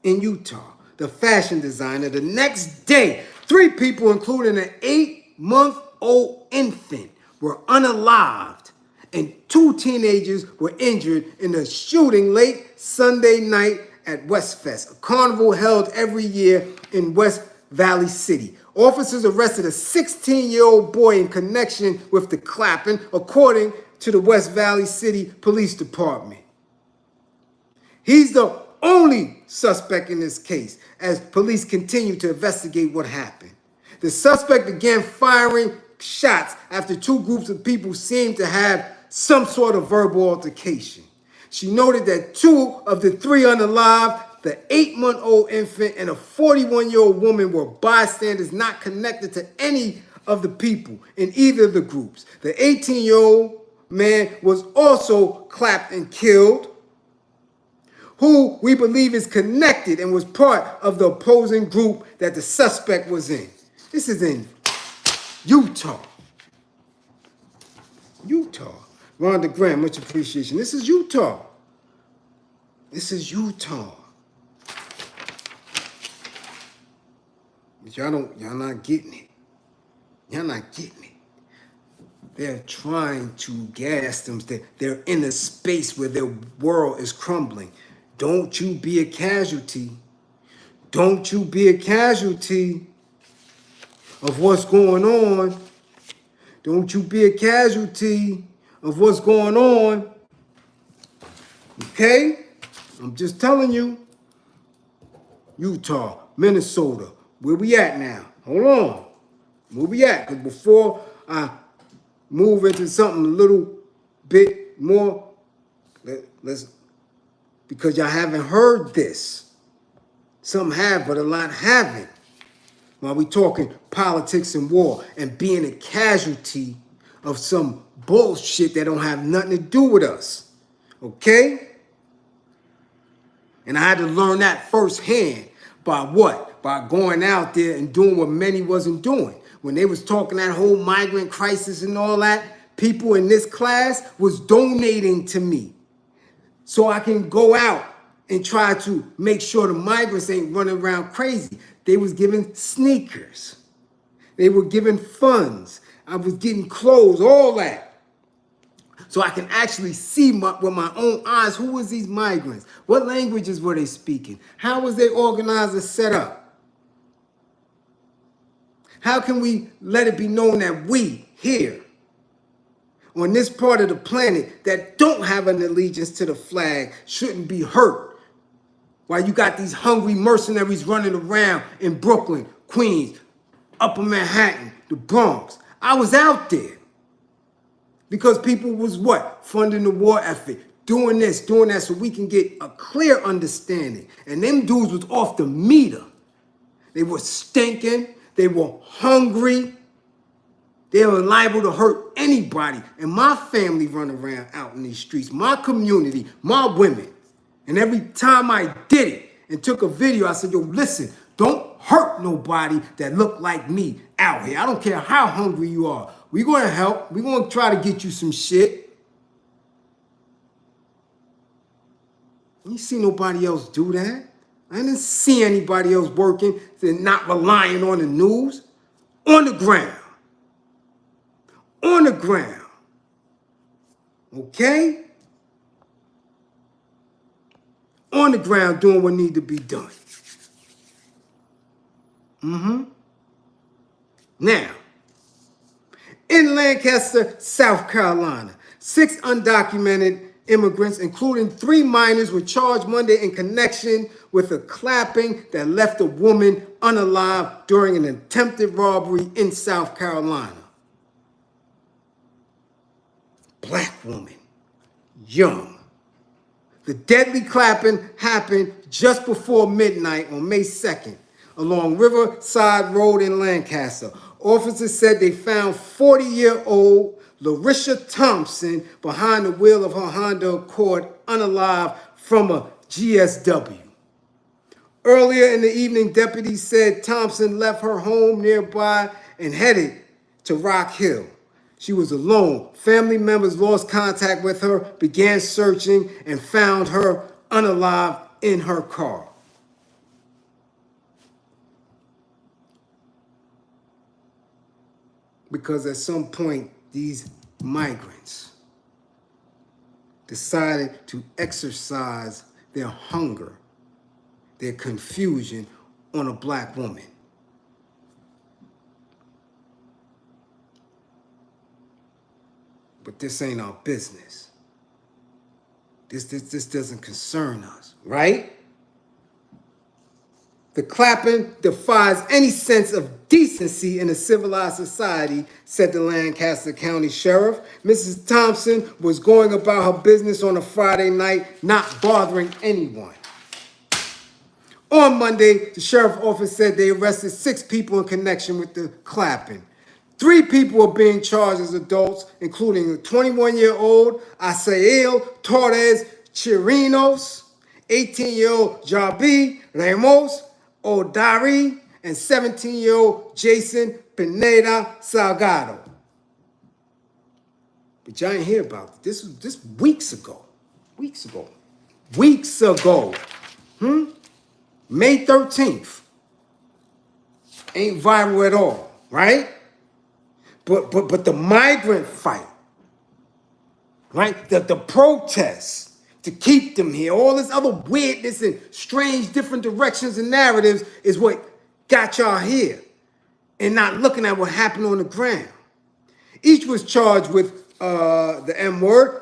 in Utah, the fashion designer, the next day, 3 people, including an 8-month-old infant, were unalived, and 2 teenagers were injured in a shooting late Sunday night at Westfest, a carnival held every year in West Valley City. Officers arrested a 16-year-old boy in connection with the clapping, according to the West Valley City Police Department. He's the only suspect in this case, as police continue to investigate what happened. The suspect began firing shots after 2 groups of people seemed to have some sort of verbal altercation. She noted that 2 of the 3 unalived, the 8-month-old infant and a 41-year-old woman, were bystanders not connected to any of the people in either of the groups. The 18-year-old man was also clapped and killed, who we believe is connected and was part of the opposing group that the suspect was in. This is in Utah. Utah. Rhonda Graham, much appreciation. This is Utah. This is Utah. But y'all not getting it. Y'all not getting it. They're trying to gas them. They're in a space where their world is crumbling. Don't you be a casualty. Don't you be a casualty of what's going on. Don't you be a casualty of what's going on. Okay? I'm just telling you. Utah, Minnesota. Where we at now? Hold on. Where we at? Because before I move into something a little bit more, let's, because y'all haven't heard this. Some have, but a lot haven't. While we talking politics and war and being a casualty of some bullshit that don't have nothing to do with us. Okay? And I had to learn that firsthand. By what? By going out there and doing what many wasn't doing. When they was talking that whole migrant crisis and all that, people in this class was donating to me so I can go out and try to make sure the migrants ain't running around crazy. They was giving sneakers. They were giving funds. I was getting clothes, all that. So I can actually see with my own eyes, who was these migrants? What languages were they speaking? How was they organized and set up? How can we let it be known that we here on this part of the planet that don't have an allegiance to the flag shouldn't be hurt? While you got these hungry mercenaries running around in Brooklyn, Queens, Upper Manhattan, the Bronx. I was out there because people was what? Funding the war effort, doing this, doing that, so we can get a clear understanding. And them dudes was off the meter. They were stinking. They were hungry. They were liable to hurt anybody. And my family run around out in these streets, my community, my women. And every time I did it and took a video, I said, yo, listen, don't hurt nobody that look like me out here. I don't care how hungry you are. We're going to help. We're going to try to get you some shit. You see nobody else do that. I didn't see anybody else working, not relying on the news. On the ground. On the ground. Okay? On the ground doing what need to be done. Now, in Lancaster, South Carolina, 6 undocumented immigrants, including 3 minors, were charged Monday in connection with a clapping that left a woman unalive during an attempted robbery in South Carolina. Blackwoman, young. The deadly clapping happened just before midnight on May 2nd along Riverside Road in Lancaster. Officers said they found 40-year-old Larisha Thompson behind the wheel of her Honda Accord unalive from a GSW. Earlier in the evening, deputies said Thompson left her home nearby and headed to Rock Hill. She was alone. Family members lost contact with her, began searching, and found her unalive in her car. Because at some point, these migrants decided to exercise their hunger, their confusion on a black woman. But this ain't our business. This doesn't concern us, right? The clapping defies any sense of decency in a civilized society, said the Lancaster County Sheriff. Mrs. Thompson was going about her business on a Friday night, not bothering anyone. On Monday, the sheriff's office said they arrested 6 people in connection with the clapping. 3 people are being charged as adults, including a 21-year-old Asael Torres Chirinos, 18-year-old Jabi Ramos Odari, and 17-year-old Jason Pineda Salgado. But y'all ain't hear about it. This was weeks ago. Weeks ago. May 13th. Ain't viral at all, right? But the migrant fight, right? The protests to keep them here, all this other weirdness and strange different directions and narratives is what got y'all here and not looking at what happened on the ground. Each was charged with the M word,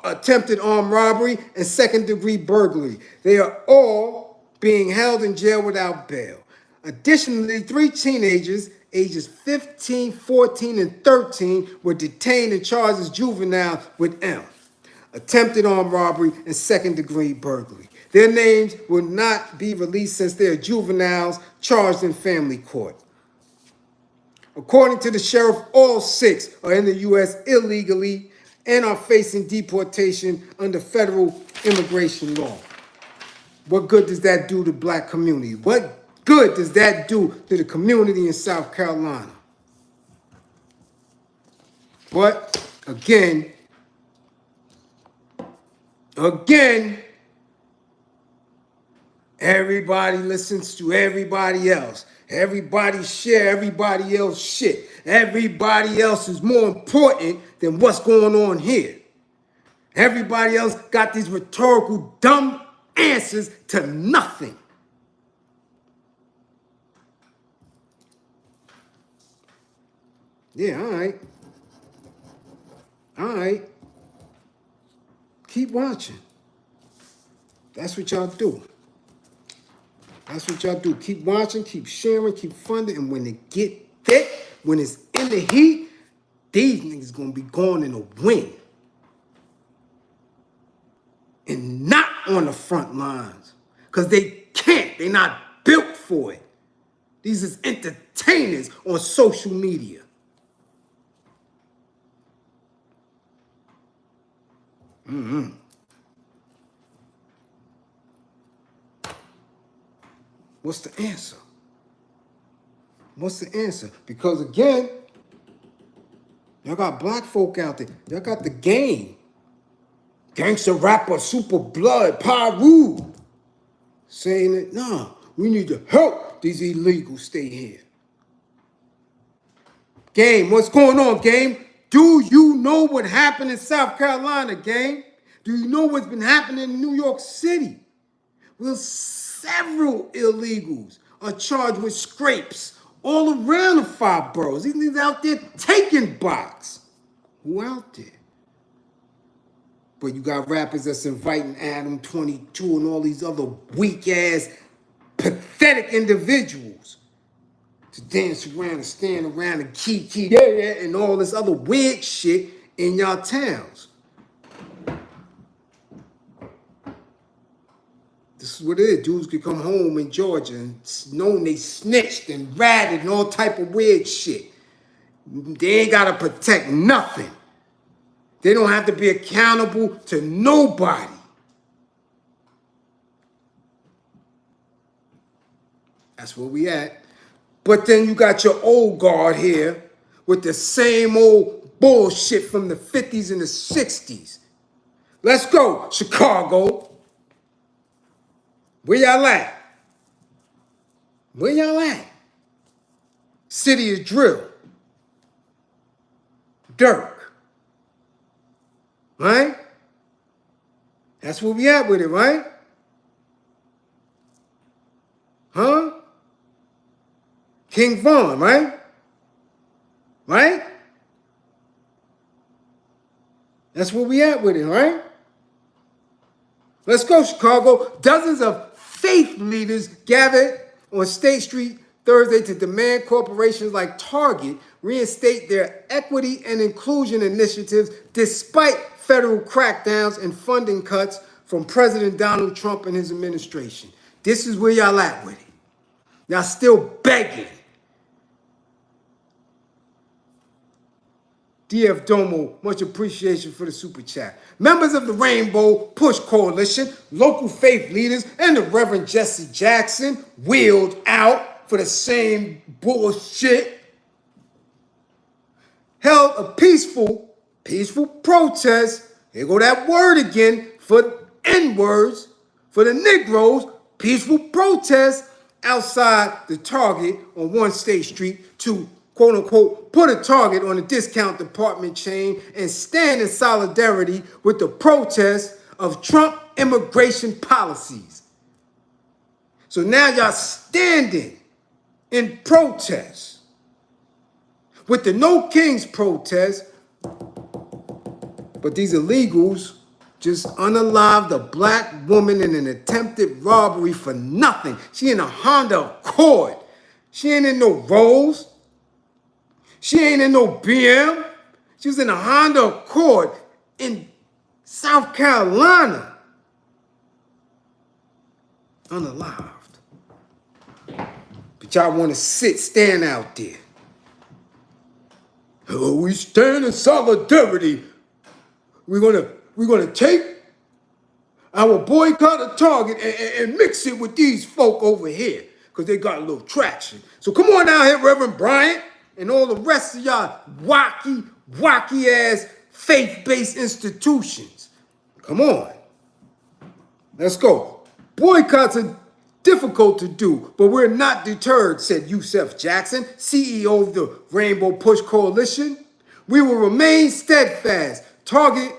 attempted armed robbery, and second-degree burglary. They are all being held in jail without bail. Additionally, 3 teenagers, ages 15, 14, and 13, were detained and charged as juvenile with M, attempted armed robbery, and second-degree burglary. Their names will not be released since they are juveniles charged in family court. According to the sheriff, all 6 are in the U.S. illegally and are facing deportation under federal immigration law. What good does that do to the black community? What good does that do to the community in South Carolina? But again, everybody listens to everybody else. Everybody share everybody else's shit. Everybody else is more important than what's going on here. Everybody else got these rhetorical dumb answers to nothing. Yeah, all right. All right. Keep watching. That's what y'all do. That's what y'all do. Keep watching, keep sharing, keep funding, and when it get thick, when it's in the heat, these niggas gonna be going in a wind. And not on the front lines. Because they can't. They're not built for it. These is entertainers on social media. What's the answer? What's the answer? Because again, y'all got black folk out there. Y'all got the game. Gangster rapper Super Blood Paru saying that, nah, we need to help these illegals stay here. Game, what's going on, game? Do you know what happened in South Carolina, game? Do you know what's been happening in New York City? Well, several illegals are charged with scrapes all around the 5 boroughs. These niggas out there taking box. Who out there? But you got rappers that's inviting Adam 22 and all these other weak-ass, pathetic individuals to dance around and stand around and kiki and all this other weird shit in y'all towns. This is what it is. Dudes could come home in Georgia and known they snitched and ratted and all type of weird shit. They ain't gotta protect nothing. They don't have to be accountable to nobody. That's where we at. But then you got your old guard here with the same old bullshit from the 50s and the 60s. Let's go, Chicago. Where y'all at? Where y'all at? City of drill. Dirk. Right? That's where we at with it, right? Huh? King Von, right? Right? That's where we at with it, right? Let's go, Chicago. Dozens of faith leaders gathered on State Street Thursday to demand corporations like Target reinstate their equity and inclusion initiatives despite federal crackdowns and funding cuts from President Donald Trump and his administration. This is where y'all at with it. Y'all still begging. DF Domo, much appreciation for the super chat. Members of the Rainbow Push Coalition, local faith leaders, and the Reverend Jesse Jackson wheeled out for the same bullshit. Held a peaceful protest. Here go that word again for N-words, for the Negroes. Peaceful protest outside the Target on 1 State Street to quote unquote, put a target on the discount department chain and stand in solidarity with the protest of Trump immigration policies. So now y'all standing in protest with the No Kings protest, but these illegals just unalived a black woman in an attempted robbery for nothing. She in a Honda Accord. She ain't in no Rolls. She ain't in no BM. She was in a Honda Accord in South Carolina. Unalived. But y'all want to stand out there. Oh, we stand in solidarity. We're gonna take our boycott of Target and mix it with these folk over here because they got a little traction. So come on down here, Reverend Bryant, and all the rest of y'all wacky ass faith-based institutions. Come on. Let's go. Boycotts are difficult to do, but we're not deterred, said Yusef Jackson, CEO of the Rainbow Push Coalition. We will remain steadfast. Target,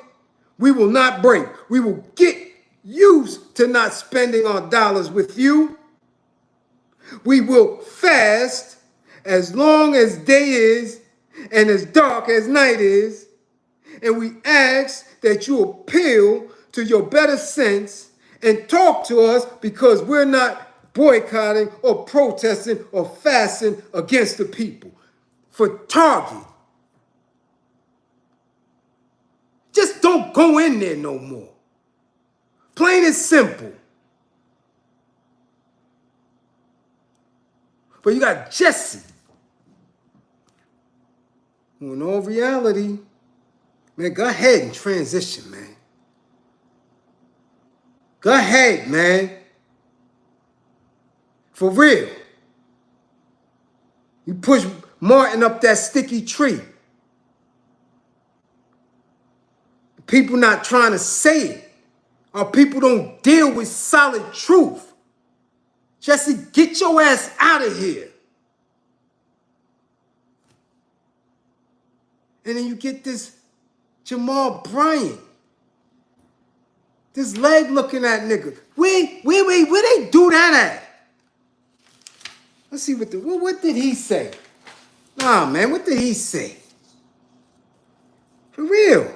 we will not break. We will get used to not spending our dollars with you. We will fast as long as day is and as dark as night is. And we ask that you appeal to your better sense and talk to us because we're not boycotting or protesting or fasting against the people. For Target, just don't go in there no more. Plain and simple. But you got Jesse, who in all reality, man, go ahead and transition, man. Go ahead, man. For real. You push Martin up that sticky tree. People not trying to say it, or people don't deal with solid truth. Jesse, get your ass out of here. And then you get this Jamal Bryant. This leg looking at nigga. Wait, where they do that at? Let's see what did he say? Nah, man, what did he say? For real.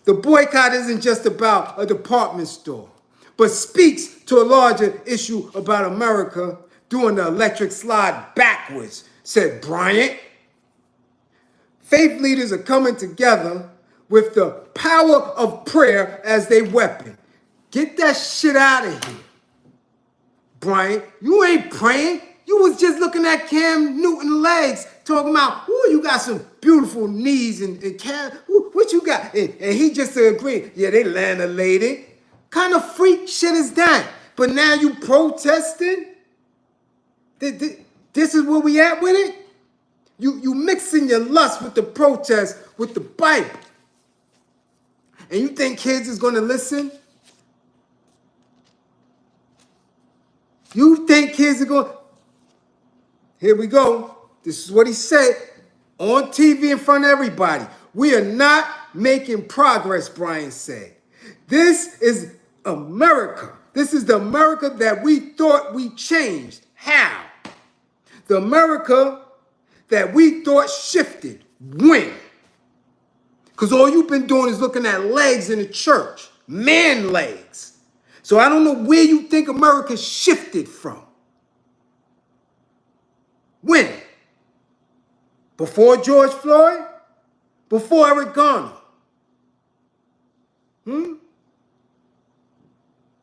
The boycott isn't just about a department store, but speaks to a larger issue about America doing the electric slide backwards, said Bryant. Faith leaders are coming together with the power of prayer as their weapon. Get that shit out of here. Bryant, you ain't praying. You was just looking at Cam Newton's legs, talking about, ooh, you got some beautiful knees and Cam, ooh, what you got? And he just agreed, yeah, they land-a-lady. Kind of freak shit is that? But now you protesting? This is where we at with it? You mixing your lust with the protest, with the Bible. And you think kids is going to listen? You think kids are going... Here we go. This is what he said on TV in front of everybody. We are not making progress, Brian said. This is America. This is the America that we thought we changed. How? The America that we thought shifted. When? Because all you've been doing is looking at legs in the church. Man legs. So I don't know where you think America shifted from. When? Before George Floyd? Before Eric Garner? When?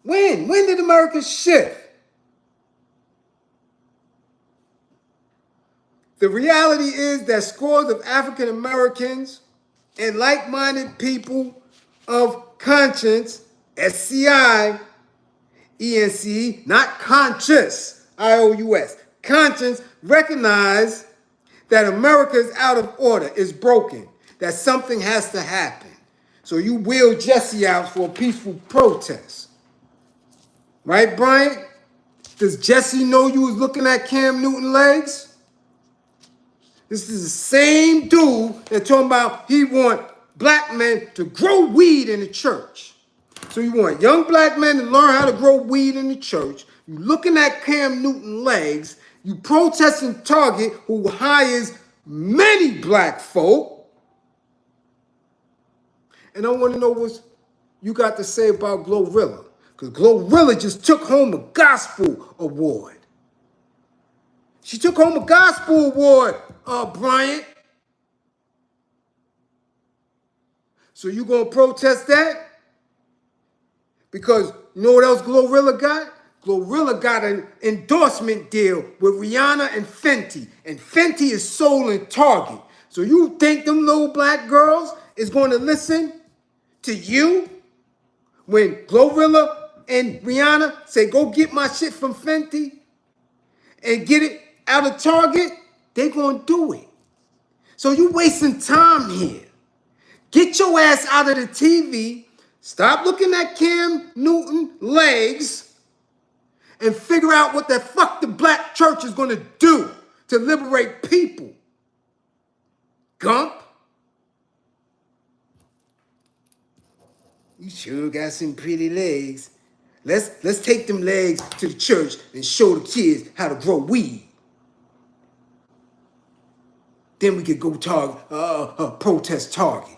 When did America shift? The reality is that scores of African Americans and like-minded people of conscience, SCI, ENC, not conscious, IOUS, conscience, recognize that America is out of order, is broken, that something has to happen. So you wheel Jesse out for a peaceful protest. Right, Brian? Does Jesse know you was looking at Cam Newton legs? This is the same dude that talking about he want black men to grow weed in the church. So you want young black men to learn how to grow weed in the church. You looking at Cam Newton legs. You protesting Target, who hires many black folk. And I want to know what you got to say about Glorilla. Because Glorilla just took home a gospel award. She took home a gospel award, Bryant. So you gonna protest that? Because you know what else Glorilla got? Glorilla got an endorsement deal with Rihanna and Fenty. And Fenty is sold in Target. So you think them little black girls is going to listen to you when Glorilla and Rihanna say, go get my shit from Fenty and get it out of Target? They going to do it. So you wasting time here. Get your ass out of the TV. Stop looking at Cam Newton legs and figure out what the fuck the black church is going to do to liberate people. Gump. You sure got some pretty legs. Let's take them legs to the church and show the kids how to grow weed. Then we could go protest Target.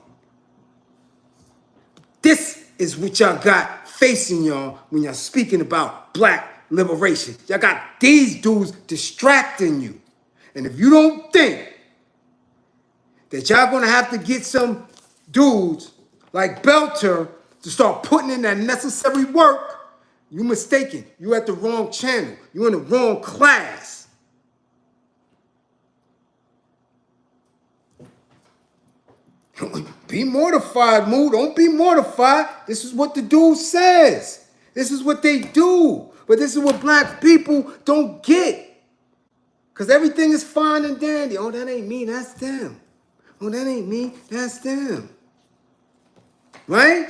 This is what y'all got facing y'all when y'all speaking about black liberation. Y'all got these dudes distracting you. And if you don't think that y'all gonna have to get some dudes like Belter to start putting in that necessary work, you mistaken. You at the wrong channel. You in the wrong class. Be mortified, Moo. Don't be mortified. This is what the dude says. This is what they do. But this is what black people don't get. Because everything is fine and dandy. Oh, that ain't me, that's them. Oh, that ain't me, that's them. Right?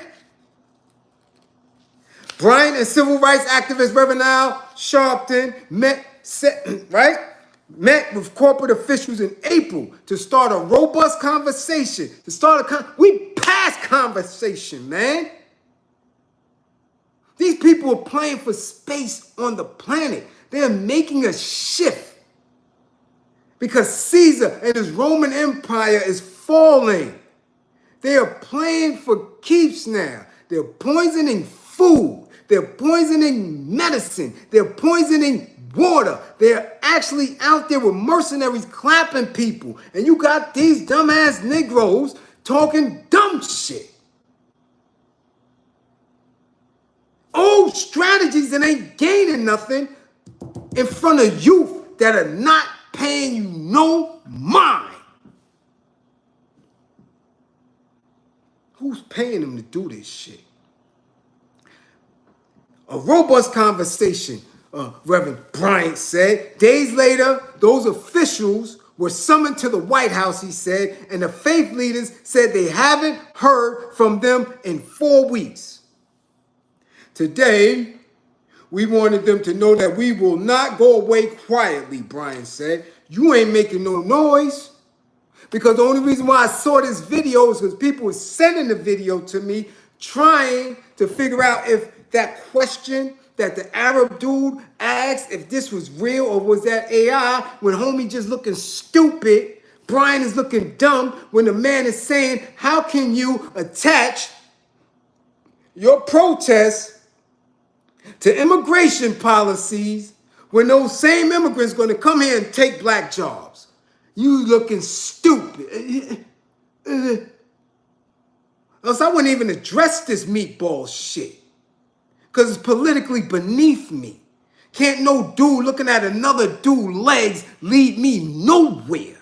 Brian and civil rights activist Reverend Al Sharpton met with corporate officials in April to start a robust conversation. We past conversation, man. These people are playing for space on the planet. They're making a shift because Caesar and his Roman Empire is falling. They are playing for keeps now. They're poisoning food. They're poisoning medicine. They're poisoning water. They're actually out there with mercenaries clapping people. And you got these dumbass Negroes talking dumb shit. Old strategies that ain't gaining nothing in front of youth that are not paying you no mind. Who's paying them to do this shit? A robust conversation, Reverend Bryant said. Days later, those officials were summoned to the White House, he said, and the faith leaders said they haven't heard from them in 4 weeks. Today, we wanted them to know that we will not go away quietly, Brian said. You ain't making no noise. Because the only reason why I saw this video is because people were sending the video to me trying to figure out if that question that the Arab dude asked, if this was real or was that AI, when homie just looking stupid, Brian is looking dumb, when the man is saying, how can you attach your protest to immigration policies when those same immigrants going to come here and take black jobs? You looking stupid. Else I wouldn't even address this meatball shit. Because it's politically beneath me. Can't no dude looking at another dude's legs lead me nowhere.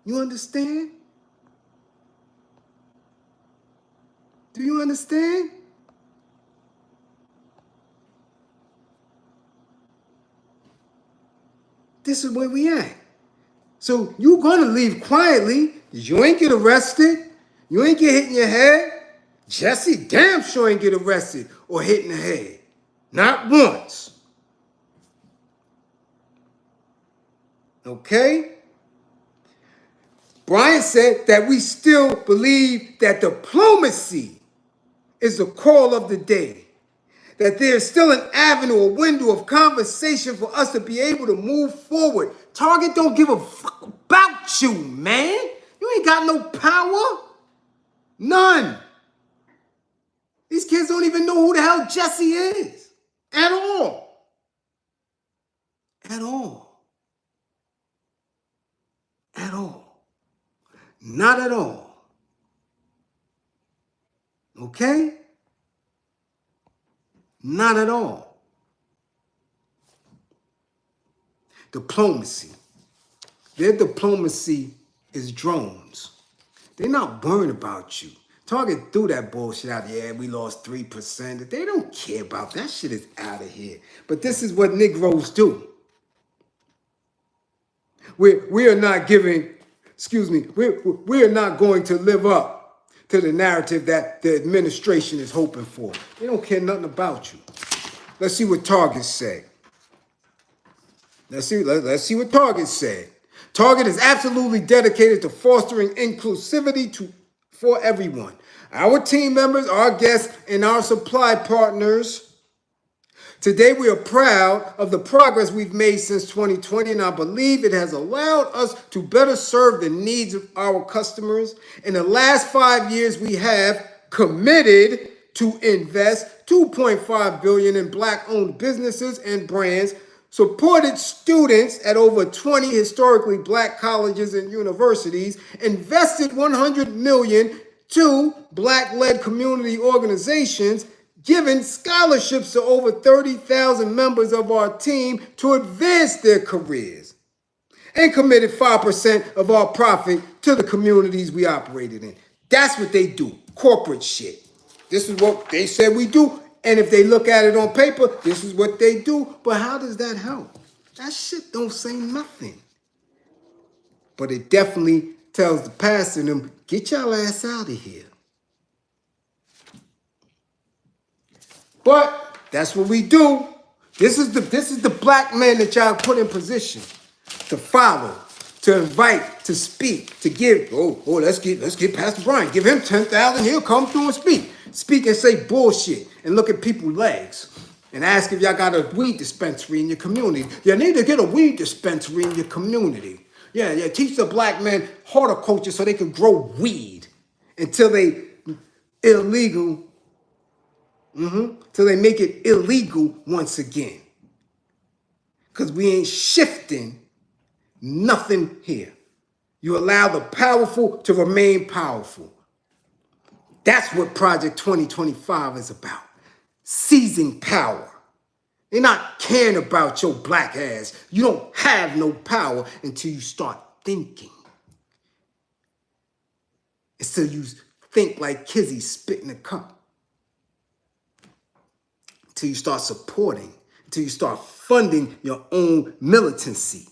You understand? Do you understand? This is where we at. So you gonna leave quietly. You ain't get arrested. You ain't get hit in your head. Jesse damn sure ain't get arrested or hit in the head. Not once. Okay? Brian said that we still believe that diplomacy is the call of the day. That there's still an avenue, a window of conversation for us to be able to move forward. Target don't give a fuck about you, man. You ain't got no power. None. These kids don't even know who the hell Jesse is. At all. At all. At all. Not at all. Okay? Not at all. Diplomacy. Their diplomacy is drones. They're not worried about you. Target threw that bullshit out. Yeah, we lost 3%. They don't care about that shit. Is out of here. But this is what Negroes do. We are not giving, we are not going to live up to the narrative that the administration is hoping for. They don't care nothing about you. Let's see what Target said. Let's see what Target said. Target is absolutely dedicated to fostering inclusivity for everyone. Our team members, our guests, and our supply partners. Today, we are proud of the progress we've made since 2020, and I believe it has allowed us to better serve the needs of our customers. In the last 5 years, we have committed to invest $2.5 billion in Black-owned businesses and brands, supported students at over 20 historically Black colleges and universities, invested $100 million to Black-led community organizations, given scholarships to over 30,000 members of our team to advance their careers, and committed 5% of our profit to the communities we operated in. That's what they do, corporate shit. This is what they said we do, and if they look at it on paper, this is what they do. But how does that help? That shit don't say nothing. But it definitely tells the pastor and them, get y'all ass out of here. But that's what we do. This is the black men that y'all put in position to follow, to invite, to speak, to give. Let's get Pastor Brian. Give him 10,000. He'll come through and speak. Speak and say bullshit and look at people's legs and ask if y'all got a weed dispensary in your community. You need to get a weed dispensary in your community. Yeah. Teach the black men horticulture so they can grow weed until they illegal. Till they make it illegal once again. Because we ain't shifting nothing here. You allow the powerful to remain powerful. That's what Project 2025 is about. Seizing power. They're not caring about your black ass. You don't have no power until you start thinking. Until you think like Kizzy spitting a cup. Until you start supporting. until you start funding your own militancy.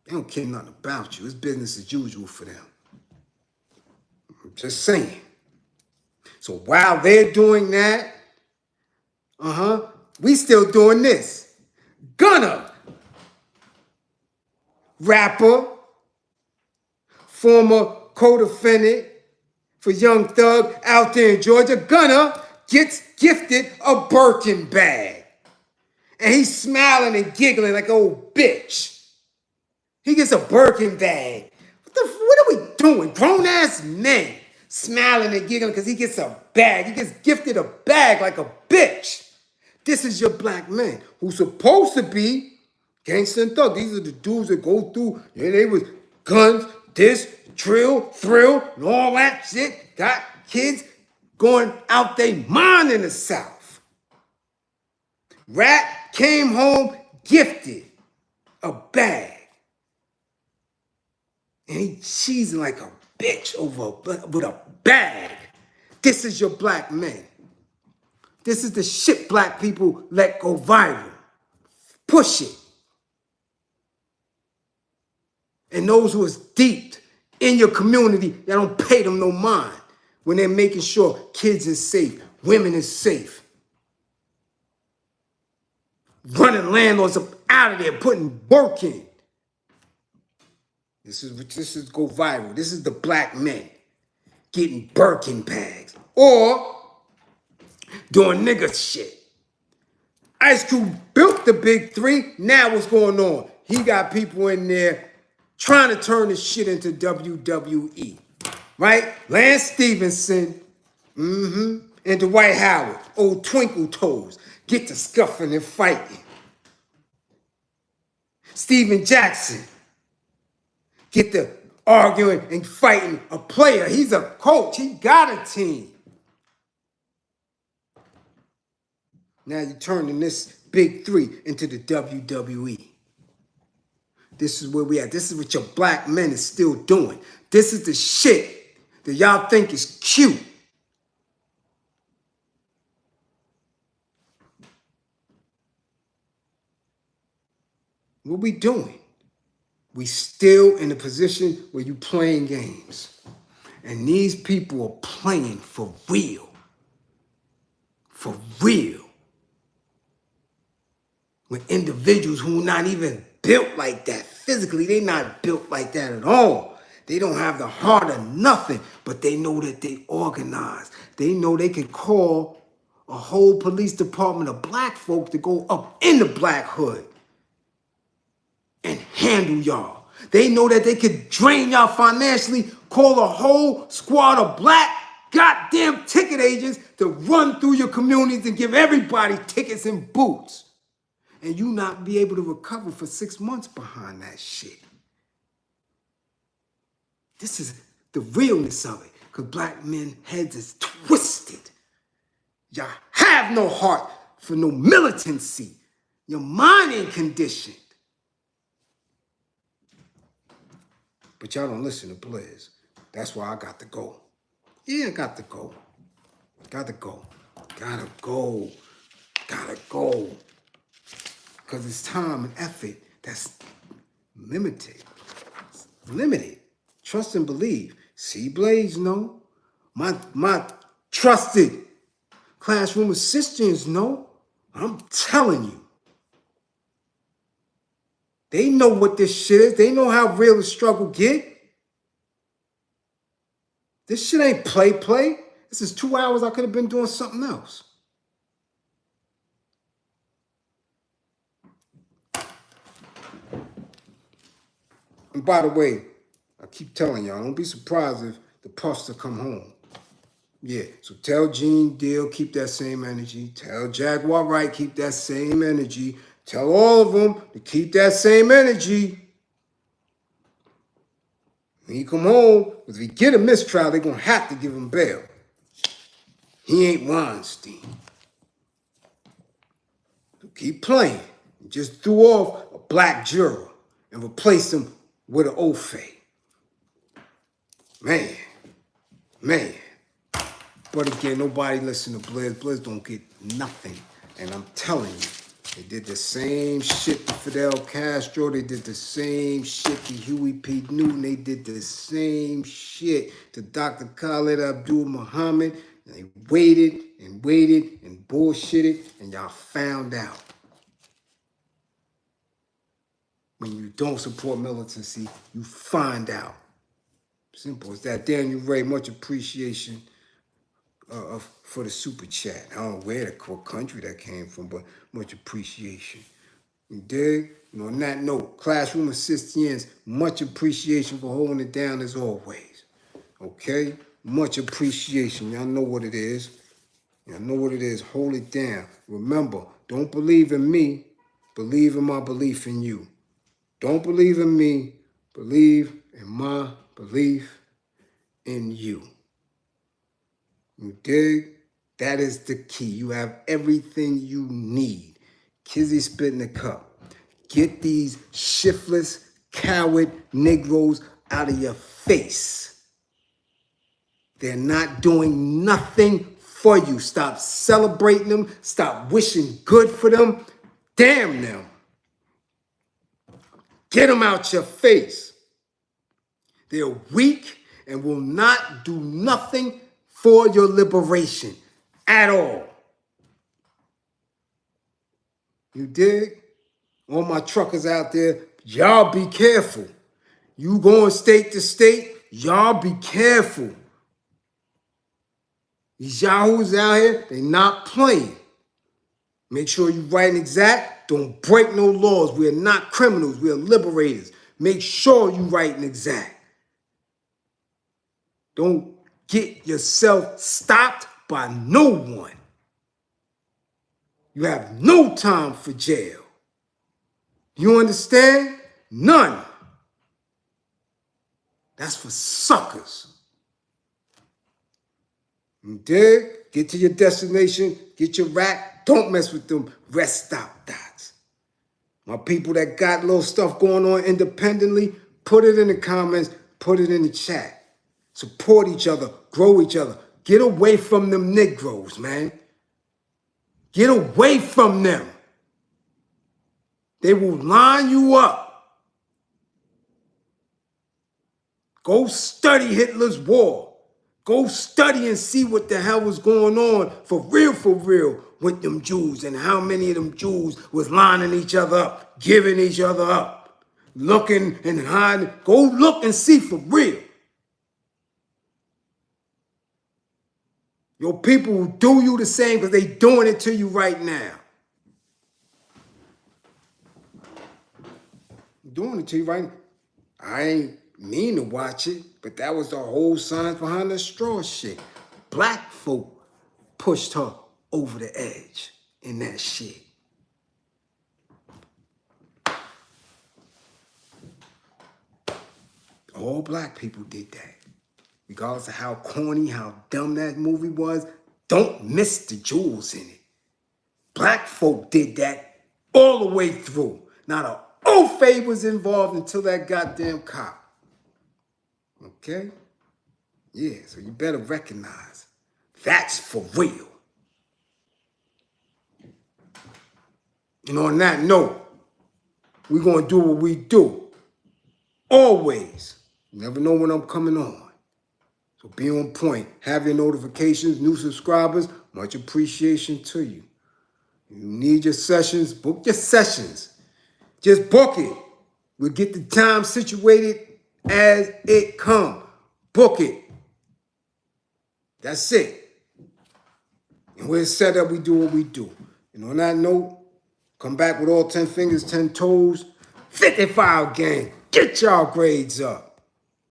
They don't care nothing about you. It's business as usual for them. I'm just saying. So while they're doing that, we still doing this. Gunna, rapper, former co-defendant for Young Thug out there in Georgia. Gunna gets gifted a Birkin bag. And he's smiling and giggling like an old bitch. He gets a Birkin bag. What are we doing? Grown-ass men smiling and giggling because he gets a bag. He gets gifted a bag like a bitch. This is your black men who's supposed to be gangster and thug. These are the dudes that go through, they was guns, this, drill, thrill, and all that shit. Got kids going out they mind in the South. Rat came home gifted a bag. And he cheesing like a bitch with a bag. This is your black men. This is the shit black people let go viral. Push it. And those who is deep in your community, that don't pay them no mind when they're making sure kids is safe, women is safe. Running landlords up out of there, putting work in. This is go viral. This is the black men getting Birkin bags or doing nigga shit. Ice Cube built the big three. Now what's going on? He got people in there trying to turn this shit into WWE, right? Lance Stevenson, and Dwight Howard, old twinkle toes, get to scuffing and fighting. Steven Jackson, get to arguing and fighting a player. He's a coach. He got a team. Now you're turning this big three into the WWE. This is where we at. This is what your black men is still doing. This is the shit that y'all think is cute. What we doing? We still in a position where you playing games. And these people are playing for real. For real. With individuals who not even built like that. Physically, they not built like that at all. They don't have the heart of nothing, but they know that they organize. They know they can call a whole police department of black folk to go up in the black hood and handle y'all. They know that they could drain y'all financially, call a whole squad of black goddamn ticket agents to run through your communities and give everybody tickets and boots. And you not be able to recover for 6 months behind that shit. This is the realness of it. Because black men heads is twisted. Y'all have no heart for no militancy. Your mind ain't conditioned. But y'all don't listen to Bliz. That's why I got to go. Yeah, I got to go. Gotta go. Gotta go. Gotta go. Because it's time and effort that's limited. It's limited. Trust and believe. See, Blaze, no. My trusted classroom assistants know. I'm telling you. They know what this shit is. They know how real the struggle get. This shit ain't play. This is 2 hours I could have been doing something else. And by the way, I keep telling y'all, don't be surprised if the pastor come home. Yeah, so tell Gene Deal, keep that same energy. Tell Jaguar Wright, keep that same energy. Tell all of them to keep that same energy. When he come home, if he get a mistrial, they're going to have to give him bail. He ain't Weinstein. So keep playing. You just threw off a black juror and replaced him with an Ofe. Man. But again, nobody listen to Bliz. Bliz don't get nothing. And I'm telling you, they did the same shit to Fidel Castro. They did the same shit to Huey P. Newton. They did the same shit to Dr. Khalid Abdul Muhammad. And they waited and waited and bullshitted, and y'all found out. When you don't support militancy, you find out. Simple as that. Daniel Ray, much appreciation for the super chat. I don't know what country that came from, but much appreciation. You dig? And on that note, Classroom Assistants, much appreciation for holding it down as always. Okay? Much appreciation. Y'all know what it is. Y'all know what it is. Hold it down. Remember, don't believe in me. Believe in my belief in you. Don't believe in me. Believe in my belief in you. You dig? That is the key. You have everything you need. Kizzy spit in the cup. Get these shiftless, coward Negroes out of your face. They're not doing nothing for you. Stop celebrating them. Stop wishing good for them. Damn them. Get them out your face. They're weak and will not do nothing for your liberation at all. You dig? All my truckers out there, y'all be careful. You going state to state, y'all be careful. These yahoos out here, they not playing. Make sure you write and exact. Don't break no laws. We are not criminals. We are liberators. Make sure you write and exact. Don't get yourself stopped by no one. You have no time for jail. You understand? None. That's for suckers. You dig? Get to your destination. Get your rack. Don't mess with them rest stop dots. My people that got little stuff going on independently, put it in the comments. Put it in the chat. Support each other. Grow each other. Get away from them Negroes, man. Get away from them. They will line you up. Go study Hitler's war. Go study and see what the hell was going on for real with them Jews and how many of them Jews was lining each other up, giving each other up, looking and hiding. Go look and see for real. Your people will do you the same because they doing it to you right now. Doing it to you right now. I ain't mean to watch it, but that was the whole science behind the straw shit. Black folk pushed her over the edge in that shit. All black people did that. Regardless of how corny, how dumb that movie was, don't miss the jewels in it. Black folk did that all the way through. Not a O-Fay was involved until that goddamn cop. Okay? Yeah, so you better recognize that's for real. And on that note, we're going to do what we do. Always. You never know when I'm coming on. So be on point. Have your notifications, new subscribers. Much appreciation to you. You need your sessions, book your sessions. Just book it. We'll get the time situated as it comes. Book it. That's it. And we're set up, we do what we do. And on that note, come back with all 10 fingers, 10 toes. 55 gang. Get y'all grades up.